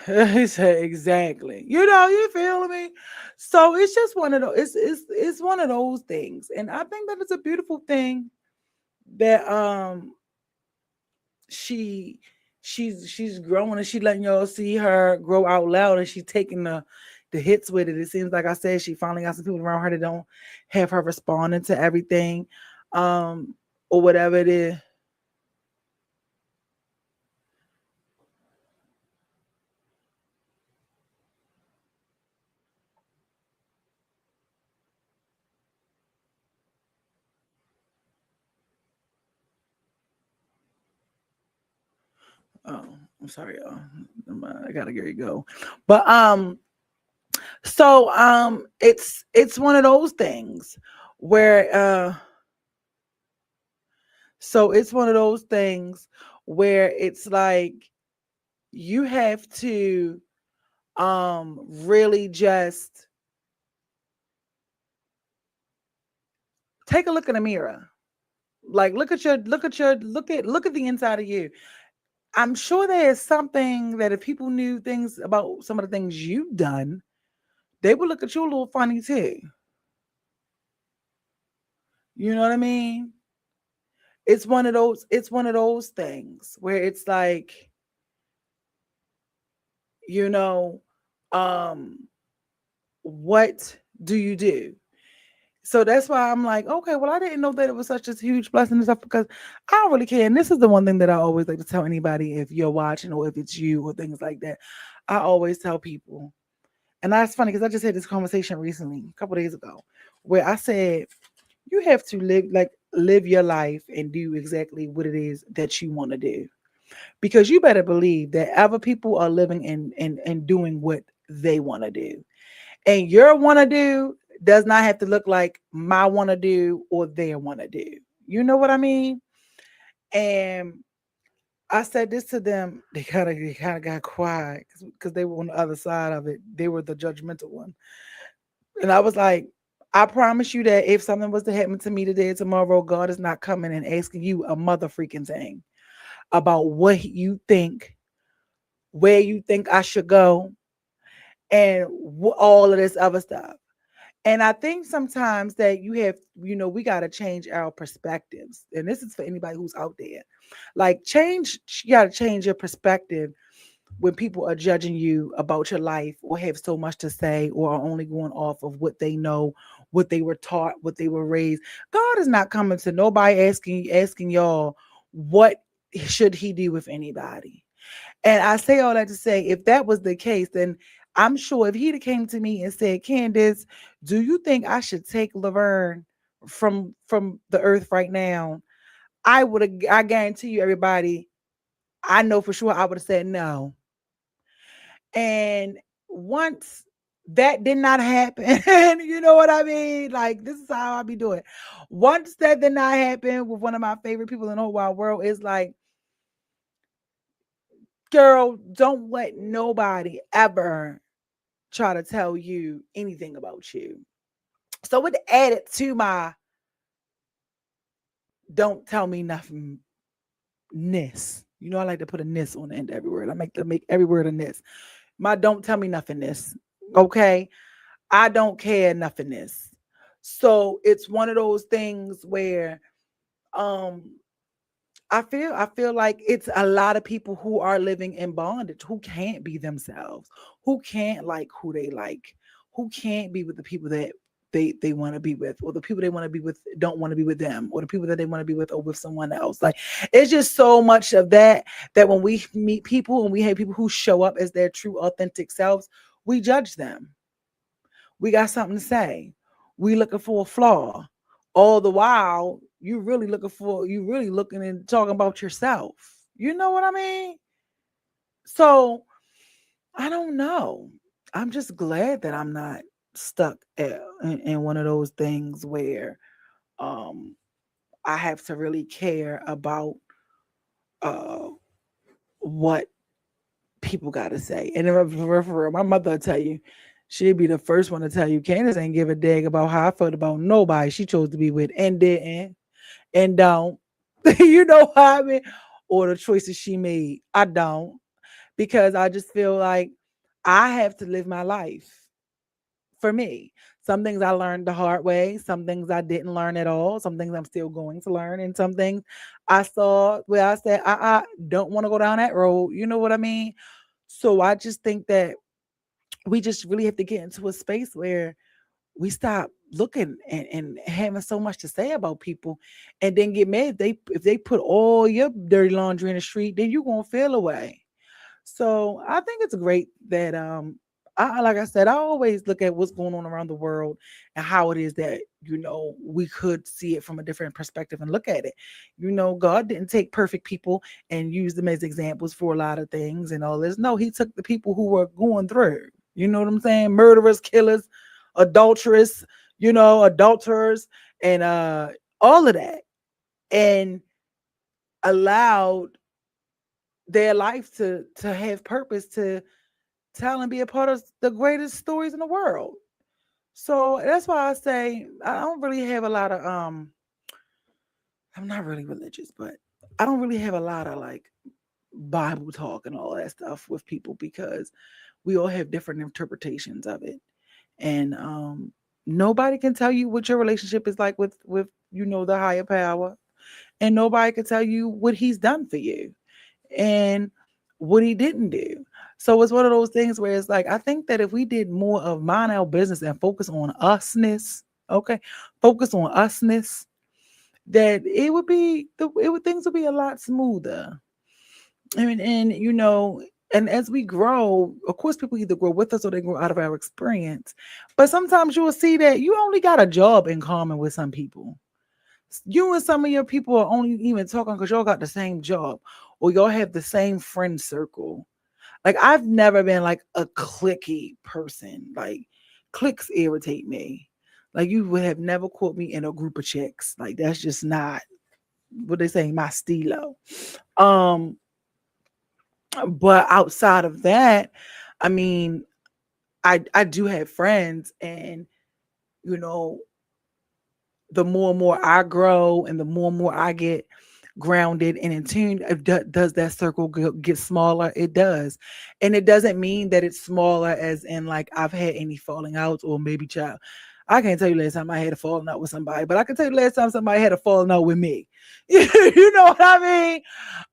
Speaker 1: He said exactly. You feel me? So it's just one of those. It's one of those things, and I think that it's a beautiful thing that she she's growing and she letting y'all see her grow out loud, and she's taking the hits with it. It seems like I said she finally got some people around her that don't have her responding to everything, um, or whatever it is. Oh, I'm sorry, y'all. I gotta get it go. But it's one of those things where it's one of those things where it's like you have to really just take a look in the mirror. Like look at the inside of you. I'm sure there is something that if people knew things about some of the things you've done, they would look at you a little funny too. You know what I mean? It's one of those things where it's like, you know, um, what do you do? So that's why I'm like, okay, well, I didn't know that it was such a huge blessing and stuff because I don't really care. And this is the one thing that I always like to tell anybody if you're watching or if it's you or things like that. I always tell people, and that's funny because I just had this conversation recently, a couple days ago, where I said, you have to live your life and do exactly what it is that you want to do. Because you better believe that other people are living and doing what they want to do. And your want to do does not have to look like my want to do or their want to do. You know what I mean? And I said this to them. They kind of got quiet because they were on the other side of it. They were the judgmental one. And I was like, I promise you that if something was to happen to me today or tomorrow, God is not coming and asking you a mother freaking thing about what you think, where you think I should go, and all of this other stuff. And I think sometimes that we got to change our perspectives. And this is for anybody who's out there. Like, you got to change your perspective when people are judging you about your life or have so much to say or are only going off of what they know, what they were taught, what they were raised. God is not coming to nobody asking y'all what should he do with anybody. And I say all that to say, if that was the case, then I'm sure if he'd have came to me and said, Candace, do you think I should take Laverne from the earth right now? I guarantee you, everybody, I know for sure I would have said no. And once that did not happen, you know what I mean? Like, this is how I be doing. Once that did not happen with one of my favorite people in the whole wide world, is like, girl, don't let nobody ever try to tell you anything about you. So it added to my don't tell me nothing ness. You know, I like to put a ness on the end of every word. I make every word a ness. My don't tell me nothingness. Okay. I don't care nothingness. So it's one of those things where um I feel like it's a lot of people who are living in bondage, who can't be themselves, who can't like who they like, who can't be with the people that they want to be with, or the people they want to be with don't want to be with them, or the people that they want to be with or with someone else. Like, it's just so much of that when we meet people and we have people who show up as their true authentic selves, we judge them. We got something to say. We looking for a flaw. All the while, you really looking and talking about yourself. You know what I mean? So I don't know. I'm just glad that I'm not stuck in one of those things where um I have to really care about uh what people got to say. And for real, my mother will tell you, she'd be the first one to tell you, Candace ain't give a dag about how I felt about nobody she chose to be with and didn't and don't. You know how I mean? Or the choices she made. I don't. Because I just feel like I have to live my life for me. Some things I learned the hard way. Some things I didn't learn at all. Some things I'm still going to learn. And some things I saw where I said, I don't want to go down that road. You know what I mean? So I just think that we just really have to get into a space where we stop looking and having so much to say about people and then get mad if they put all your dirty laundry in the street, then you're gonna feel away. So I think it's great that I like I said, I always look at what's going on around the world and how it is that, we could see it from a different perspective and look at it. God didn't take perfect people and use them as examples for a lot of things and all this. No, he took the people who were going through. You know what I'm saying? Murderers, killers, adulterers, adulterers, and all of that. And allowed their life to have purpose, to tell and be a part of the greatest stories in the world. So that's why I say I don't really have a lot of I'm not really religious, but I don't really have a lot of like Bible talk and all that stuff with people because we all have different interpretations of it. And nobody can tell you what your relationship is like with the higher power, and nobody can tell you what he's done for you and what he didn't do. So it's one of those things where it's like, I think that if we did more of mind our business and focus on usness, okay, focus on usness, that things would be a lot smoother. I mean, and as we grow, of course, people either grow with us or they grow out of our experience. But sometimes you will see that you only got a job in common with some people. You and some of your people are only even talking because y'all got the same job or y'all have the same friend circle. Like, I've never been like a clicky person. Like, cliques irritate me. Like, you would have never caught me in a group of chicks. Like, that's just not what they say, my stilo. Um, but outside of that, I mean, I do have friends, and you know, the more and more I grow and the more I get grounded and in tune, does that circle get smaller? It does. And it doesn't mean that it's smaller as in like I've had any falling outs or maybe child. I can't tell you last time I had a falling out with somebody, but I can tell you last time somebody had a falling out with me. You know what I mean?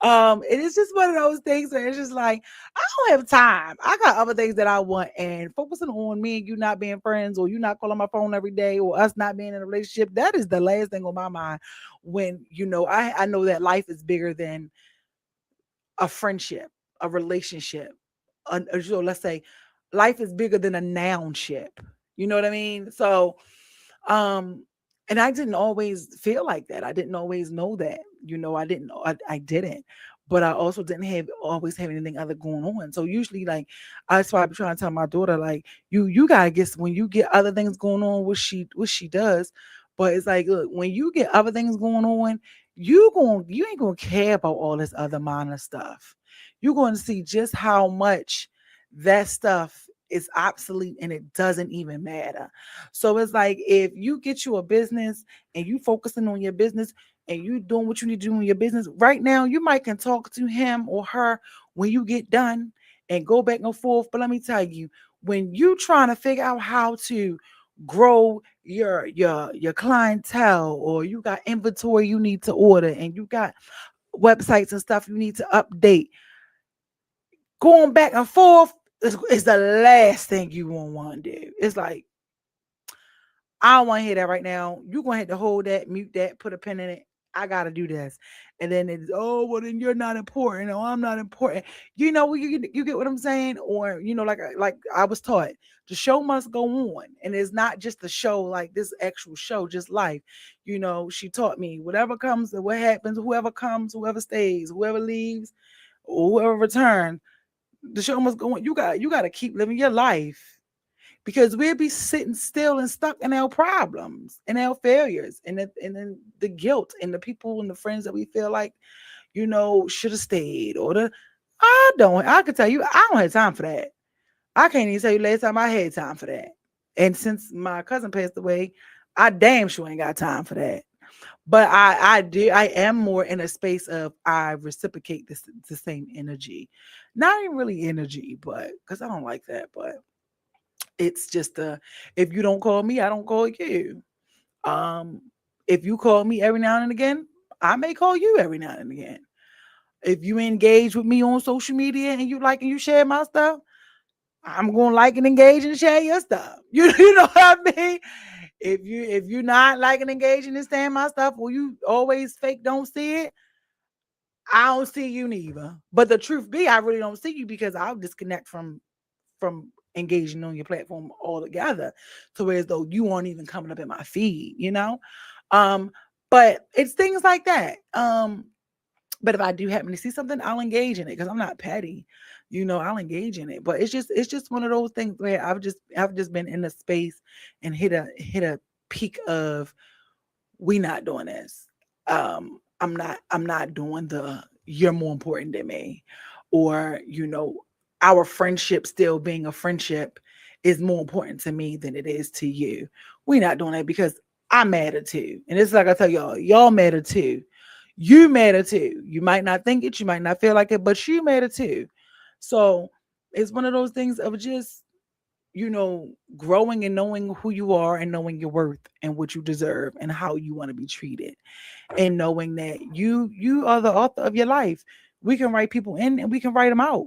Speaker 1: And it's just one of those things where it's just like I don't have time. I got other things that I want, and focusing on me and you not being friends, or you not calling my phone every day, or us not being in a relationship. That is the last thing on my mind. When I know that life is bigger than a friendship, a relationship. So let's say life is bigger than a noun ship. You know what I mean? So um, and I didn't always feel like that. I didn't always know that. I didn't. I didn't. But I also didn't have always have anything other going on. So usually, like, that's why I be trying to tell my daughter, like, you gotta get when you get other things going on, what she does. But it's like, look, when you get other things going on, you ain't gonna care about all this other minor stuff. You're going to see just how much that stuff is obsolete and it doesn't even matter. So it's like if you get you a business and you focusing on your business and you doing what you need to do in your business right now, you might can talk to him or her when you get done and go back and forth. But let me tell you, when you trying to figure out how to grow your clientele, or you got inventory you need to order, and you got websites and stuff you need to update, going back and forth is the last thing you won't want to do. It's like, I don't want to hear that right now. You're going to have to hold that, mute that, put a pin in it. I got to do this. And then it's, oh, well, then you're not important. Oh, I'm not important. You get what I'm saying? Or, like I was taught, the show must go on. And it's not just the show, like this actual show, just life. She taught me whatever comes, what happens, whoever comes, whoever stays, whoever leaves, or whoever returns, the show must go on. You got to keep living your life, because we'll be sitting still and stuck in our problems and our failures, and then the guilt, and the people and the friends that we feel like should have stayed, or the I could tell you I don't have time for that. I can't even tell you last time I had time for that. And since my cousin passed away, I damn sure ain't got time for that. But I am more in a space of I reciprocate this the same energy. Not even really energy, but because I don't like that, but it's just if you don't call me, I don't call you. Um, if you call me every now and again, I may call you every now and again. If you engage with me on social media and you like and you share my stuff, I'm gonna like and engage and share your stuff. You know what I mean? If you're not liking, engaging, and saying my stuff, or you always fake don't see it, I don't see you neither. But the truth be, I really don't see you, because I'll disconnect from engaging on your platform altogether, to where as though you aren't even coming up in my feed. Um, but it's things like that. But if I do happen to see something, I'll engage in it, because I'm not petty. I'll engage in it. But it's just one of those things where I've just been in a space and hit a peak of, we not doing this. I'm not doing the you're more important than me, or our friendship still being a friendship is more important to me than it is to you. We not doing that, because I matter too. And it's like I tell y'all matter too. You matter too. You might not think it, you might not feel like it, but you matter too. So it's one of those things of just growing and knowing who you are, and knowing your worth and what you deserve and how you want to be treated, and knowing that you are the author of your life. We can write people in and we can write them out.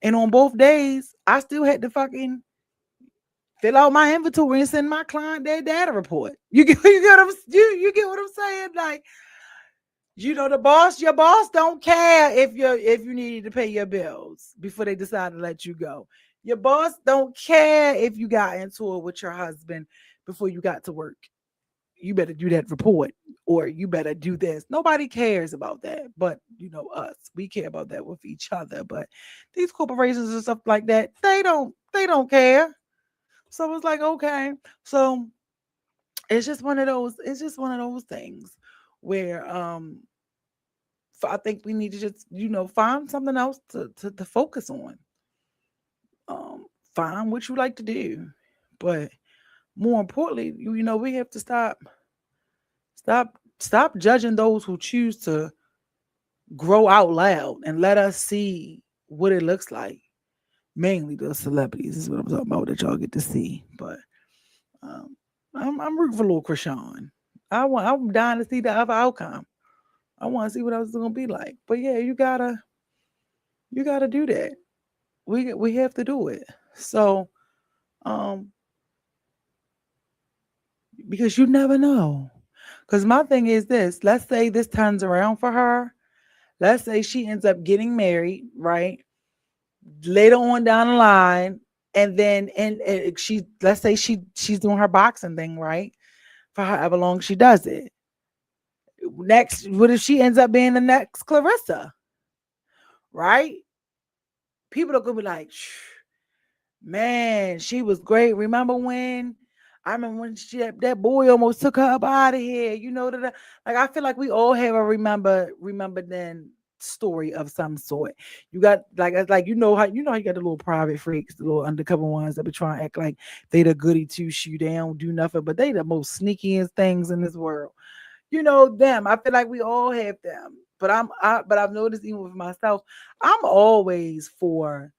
Speaker 1: And on both days, I still had to fucking fill out my inventory and send my client their data report. You get what I'm saying? Like, your boss don't care if you needed to pay your bills before they decide to let you go. Your boss don't care if you got into it with your husband before you got to work. You better do that report, or you better do this. Nobody cares about that, but us, we care about that with each other. But these corporations and stuff like that, they don't care. So it's like, okay. So it's just one of those things where I think we need to just find something else to focus on. Um, find what you like to do, but more importantly, we have to stop judging those who choose to grow out loud, and let us see what it looks like. Mainly the celebrities is what I'm talking about, that y'all get to see. But Um, I'm rooting for little Krishan. I'm dying to see the other outcome. I want to see what else is gonna be like. But yeah, you gotta do that. We have to do it. So um because you never know. Because my thing is this: let's say this turns around for her. Let's say she ends up getting married, right? Later on down the line, and then and she let's say she's doing her boxing thing, right? For however long she does it. Next, what if she ends up being the next Clarissa, right? People are gonna be like, man, she was great. Remember when? I remember when that boy almost took her up out of here. You know that, like I feel like we all have a remember then story of some sort. You got like it's like you know how you got the little private freaks, the little undercover ones that be trying to act like they the goody two shoe. They don't do nothing, but they the most sneakiest things in this world. You know them. I feel like we all have them. But I've noticed even with myself, I'm always for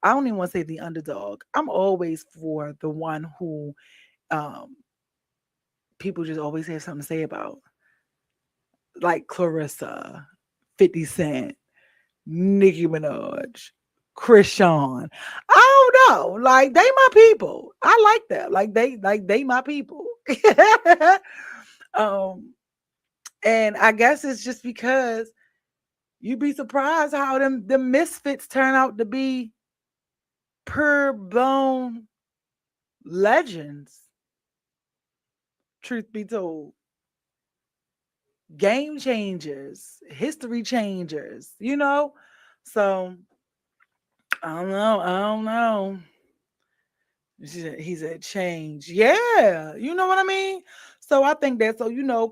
Speaker 1: I don't even want to say the underdog. I'm always for the one who um people just always have something to say about. Like Clarissa, 50 Cent, Nicki Minaj, Krishan. I don't know. Like they my people. I like that. Like they my people. um and I guess it's just because you'd be surprised how them misfits turn out to be pure blown legends, truth be told. Game changers, history changers, you know? So I don't know. I don't know. He said change. Yeah. You know what I mean? So I think that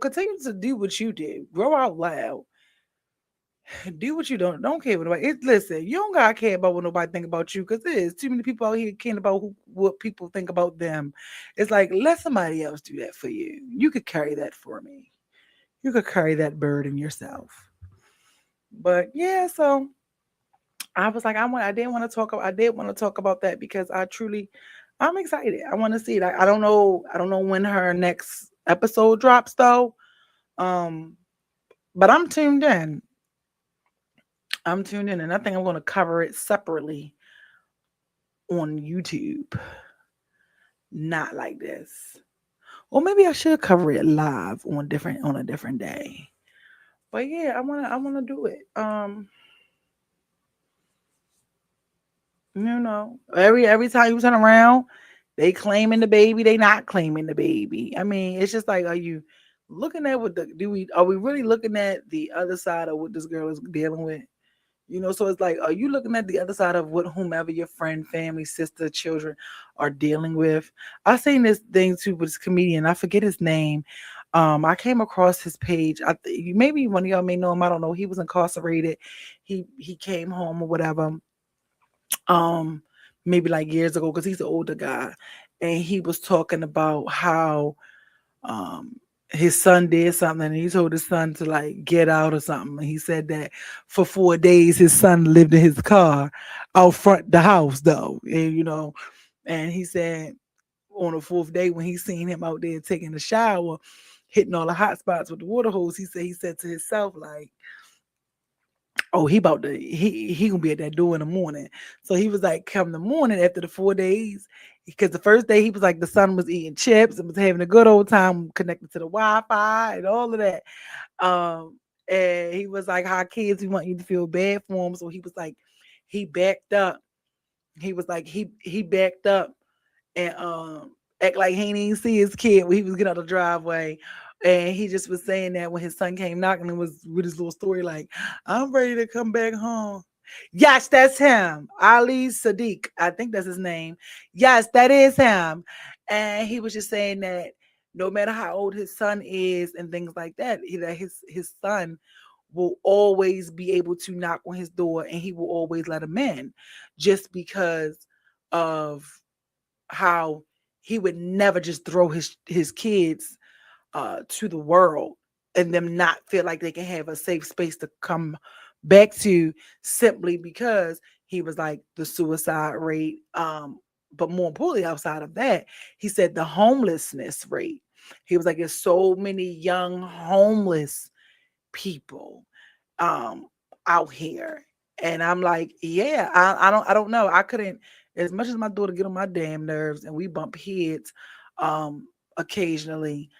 Speaker 1: continue to do what you do. Grow out loud. Do what you don't care what nobody. Listen, you don't gotta care about what nobody think about you because there's too many people out here caring about what people think about them. It's like let somebody else do that for you. You could carry that for me. You could carry that burden yourself. But yeah, so I was like, I did want to talk about that because I'm excited. I want to see it. I don't know when her next episode drops though. Um, but I'm tuned in. I'm tuned in, and I think I'm going to cover it separately on YouTube, not like this. Or maybe I should cover it live on a different day. But yeah, I wanna do it. Every time you turn around, they claiming the baby, they not claiming the baby. I mean, it's just like, are you looking at what the do we are we really looking at the other side of what this girl is dealing with? So it's like, are you looking at the other side of what whomever your friend, family, sister, children are dealing with? I seen this thing too with this comedian. I forget his name. I came across his page. Maybe one of y'all may know him. I don't know. He was incarcerated. He came home or whatever. Um, maybe like years ago because he's an older guy, and he was talking about how um his son did something and he told his son to like get out or something. And he said that for 4 days his son lived in his car out front the house though. And he said on the fourth day when he seen him out there taking a shower, hitting all the hot spots with the water hose, he said to himself, like, oh, he gonna be at that door in the morning. So he was like, come the morning after the 4 days, because the first day he was like the son was eating chips and was having a good old time connected to the Wi-Fi and all of that. And he was like, how kids we want you to feel bad for him. So he was like, he backed up. He was like, he backed up and act like he didn't even see his kid when he was getting out the driveway. And he just was saying that when his son came knocking and was with his little story, like, I'm ready to come back home. Yes, that's him. Ali Sadiq. I think that's his name. Yes, that is him. And he was just saying that no matter how old his son is and things like that, that his son will always be able to knock on his door and he will always let him in just because of how he would never just throw his kids to the world and them not feel like they can have a safe space to come back to simply because he was like the suicide rate but more importantly, outside of that, he said the homelessness rate. He was like, there's so many young homeless people um out here. And I'm like, yeah, I don't know. I couldn't, as much as my daughter get on my damn nerves and we bump heads occasionally,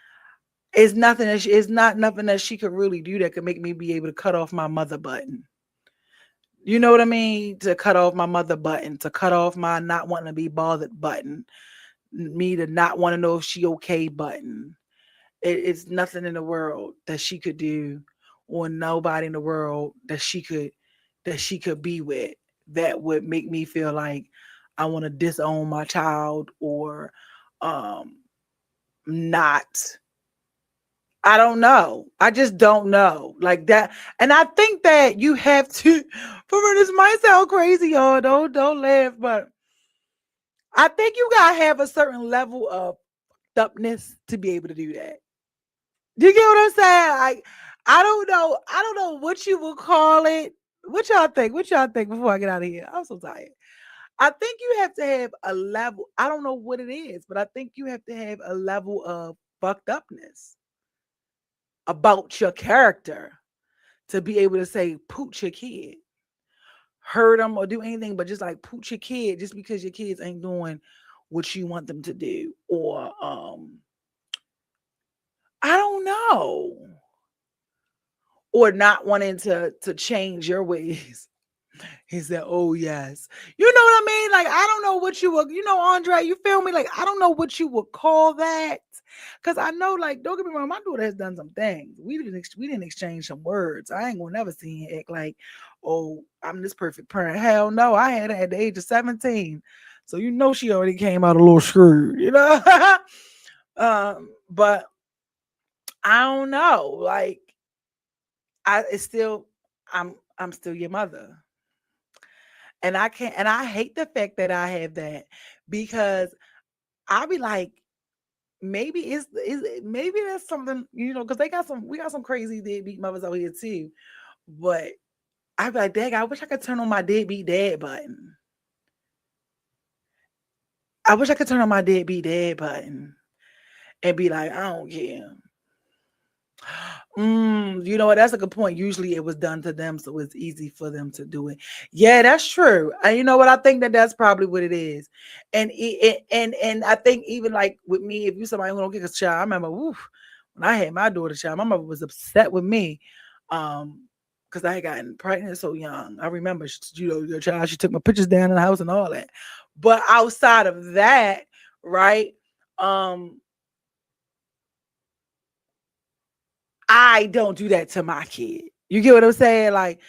Speaker 1: it's not nothing that she could really do that could make me be able to cut off my mother button. You know what I mean? To cut off my mother button, to cut off my not wanting to be bothered button, me to not want to know if she okay button. It's nothing in the world that she could do, or nobody in the world that she could be with that would make me feel like I want to disown my child or um not. I don't know. I just don't know. Like that. And I think that you have to for this might sound crazy, y'all. Don't laugh, but I think you gotta have a certain level of upness to be able to do that. You get what I'm saying? Like, I don't know. I don't know what you would call it. What y'all think? What y'all think before I get out of here? I'm so tired. I think you have to have a level. I don't know what it is, but I think you have to have a level of fucked upness about your character to be able to say pooch your kid, hurt them, or do anything but just like pooch your kid just because your kids ain't doing what you want them to do, or I don't know, or not wanting to change your ways. He said, "Oh yes." You know what I mean? Like, I don't know what you would, Andre, you feel me? Like, I don't know what you would call that. Cause I know, like, don't get me wrong, my daughter has done some things. We didn't exchange some words. I ain't gonna never see him act like, oh, I'm this perfect parent. Hell no, I had her at the age of 17. So she already came out a little screwed. But I don't know. Like, it's still I'm still your mother. And I can't, and I hate the fact that I have that, because I be like, maybe maybe that's something, because we got some crazy deadbeat mothers out here too. But I be like, dang, I wish I could turn on my deadbeat dad button. I wish I could turn on my deadbeat dad button and be like, I don't care. You know what? That's a good point. Usually it was done to them, so it's easy for them to do it. Yeah, that's true. And you know what? I think that that's probably what it is. And I think even like with me, if you somebody who don't get a child, I remember, woof, when I had my daughter child, my mother was upset with me, because I had gotten pregnant so young. I remember, your child. She took my pictures down in the house and all that. But outside of that, right? Um, I don't do that to my kid. You get what I'm saying? Like,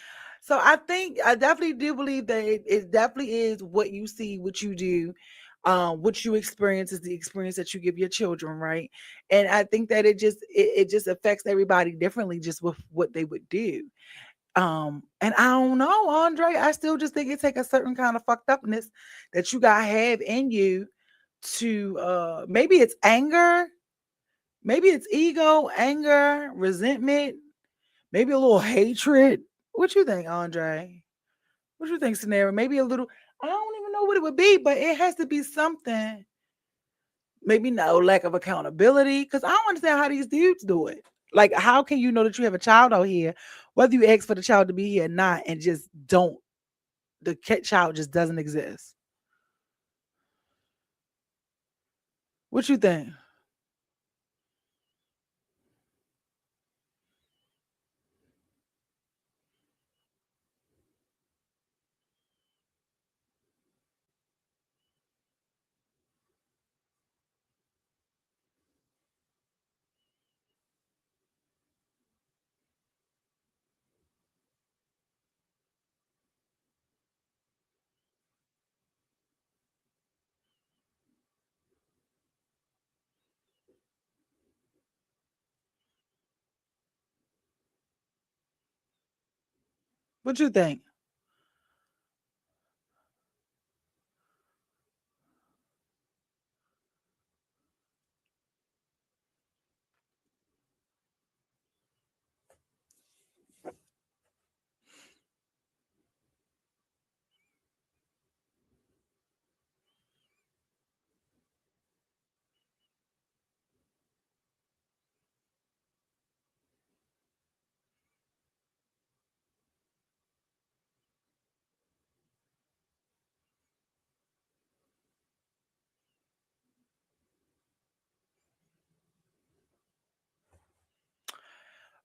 Speaker 1: so I definitely do believe that it definitely is what you see, what you do, what you experience is the experience that you give your children, right? And I think that it just affects everybody differently, just with what they would do. And I don't know, Andre. I still just think it take a certain kind of fucked upness that you gotta have in you to maybe it's anger, maybe it's ego, anger, resentment, maybe a little hatred. What you think, Andre? What you think, Scenario? Maybe a little. I don't even know what it would be, but it has to be something. Maybe no lack of accountability, because I don't understand how these dudes do it. Like, how can you know that you have a child out here, whether you ask for the child to be here or not, and just don't? The child just doesn't exist. What you think? What you think?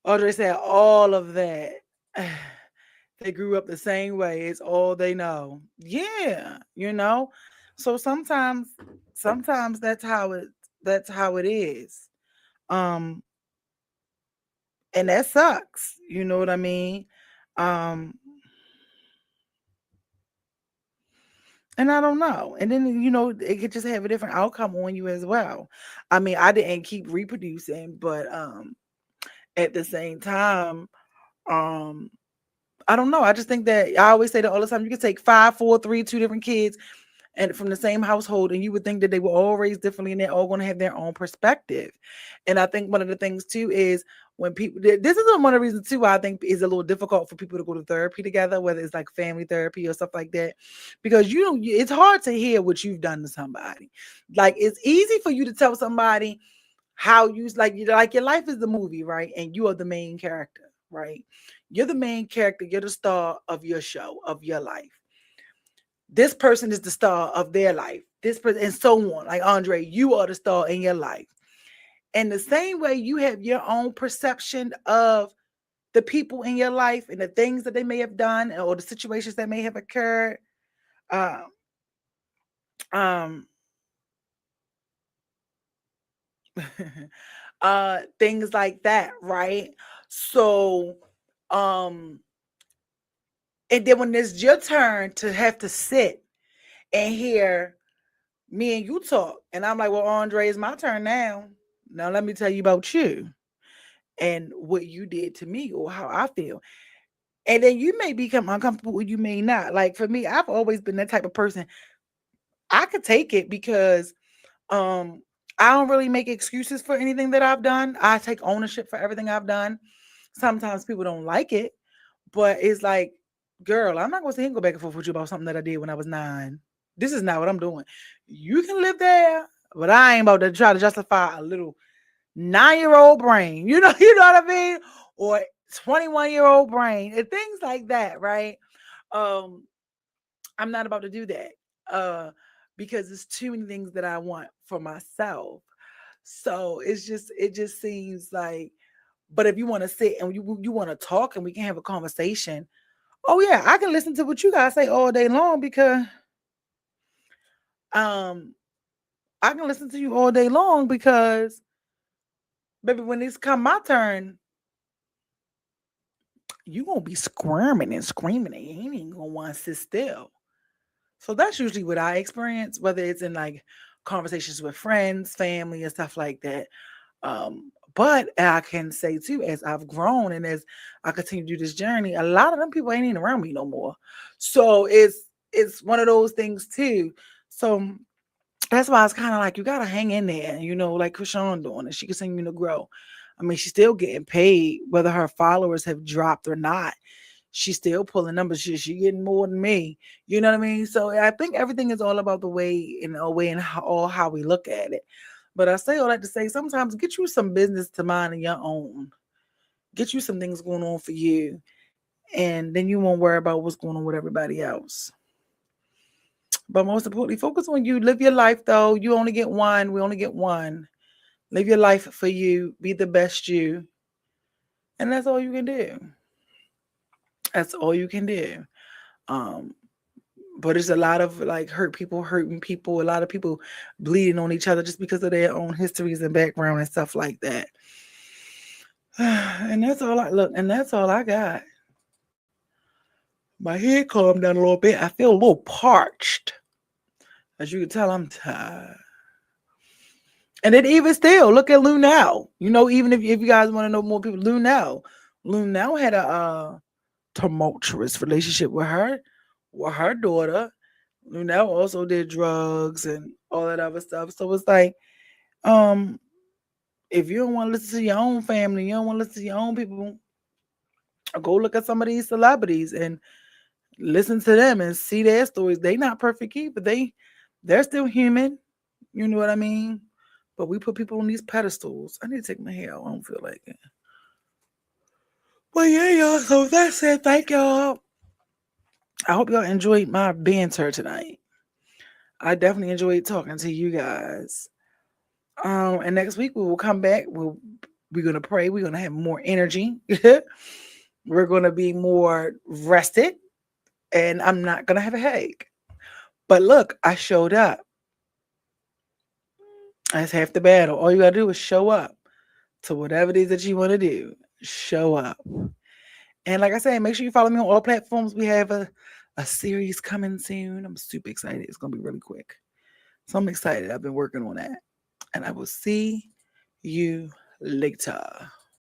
Speaker 1: Audrey said all of that. They grew up the same way. It's all they know. Yeah, you know. So sometimes that's how it is. Um, and that sucks. You know what I mean? Um, and I don't know. And then it could just have a different outcome on you as well. I mean, I didn't keep reproducing, but at the same time, um I don't know. I just think that I always say that all the time. You can take five, four, three, two different kids and from the same household, and you would think that they were all raised differently and they're all going to have their own perspective. And I think one of the things too is when people, this is one of the reasons too why I think is a little difficult for people to go to therapy together, whether it's like family therapy or stuff like that, because it's hard to hear what you've done to somebody. Like it's easy for you to tell somebody how like your life is the movie, right? And you are the main character, right? You're the main character, you're the star of your show, of your life. This person is the star of their life. This person, and so on. Like Andre, you are the star in your life. And the same way you have your own perception of the people in your life and the things that they may have done or the situations that may have occurred. Um, um, things like that, right? So, um, and then when it's your turn to have to sit and hear me and you talk, and I'm like, well, Andre, it's my turn now. Now let me tell you about you and what you did to me or how I feel. And then you may become uncomfortable or you may not. Like for me, I've always been that type of person. I could take it because um I don't really make excuses for anything that I've done. I take ownership for everything I've done. Sometimes people don't like it, but it's like, girl, I'm not gonna sit here and go back and forth with you about something that I did when I was 9. This is not what I'm doing. You can live there, but I ain't about to try to justify a little 9-year-old brain. You know what I mean? Or 21-year-old brain and things like that, right? Um, I'm not about to do that. Because there's too many things that I want for myself. So it just seems like, but if you want to sit and you want to talk and we can have a conversation, oh yeah, I can listen to what you guys say all day long because um I can listen to you all day long because baby, when it's come my turn, you gonna be squirming and screaming and you ain't even gonna want to sit still. So that's usually what I experience, whether it's in like conversations with friends, family, and stuff like that. But I can say too, as I've grown and as I continue to do this journey, a lot of them people ain't even around me no more. So it's one of those things too. So that's why it's kind of like you gotta hang in there, like Krishan doing, and she continue to grow. I mean, she's still getting paid, whether her followers have dropped or not. She's still pulling numbers. She getting more than me. You know what I mean? So I think everything is all about the way in a way and how we look at it. But I say all that to say sometimes get you some business to mind of your own. Get you some things going on for you. And then you won't worry about what's going on with everybody else. But most importantly, focus on you. Live your life though. You only get one. We only get one. Live your life for you. Be the best you. And that's all you can do. That's all you can do. Um, but it's a lot of like hurt people hurting people, a lot of people bleeding on each other just because of their own histories and background and stuff like that. And that's all I got. My head calmed down a little bit. I feel a little parched. As you can tell, I'm tired. And then even still, look at Lunel. Even if you guys want to know more people, Lunel had a tumultuous relationship with her daughter. Lunel also did drugs and all that other stuff. So it's like, um, if you don't want to listen to your own family, you don't want to listen to your own people, go look at some of these celebrities and listen to them and see their stories. They not perfect either. They're still human. You know what I mean? But we put people on these pedestals. I need to take my hair out. I don't feel like it. But yeah, y'all. So with that said, thank y'all. I hope y'all enjoyed my banter tonight. I definitely enjoyed talking to you guys. And next week we will come back. We're going to pray. We're going to have more energy. We're going to be more rested. And I'm not going to have a headache. But look, I showed up. That's half the battle. All you got to do is show up to whatever it is that you want to do. Show up. And like I said, make sure you follow me on all platforms. We have a series coming soon. I'm super excited. It's going to be really quick. So I'm excited. I've been working on that. And I will see you later.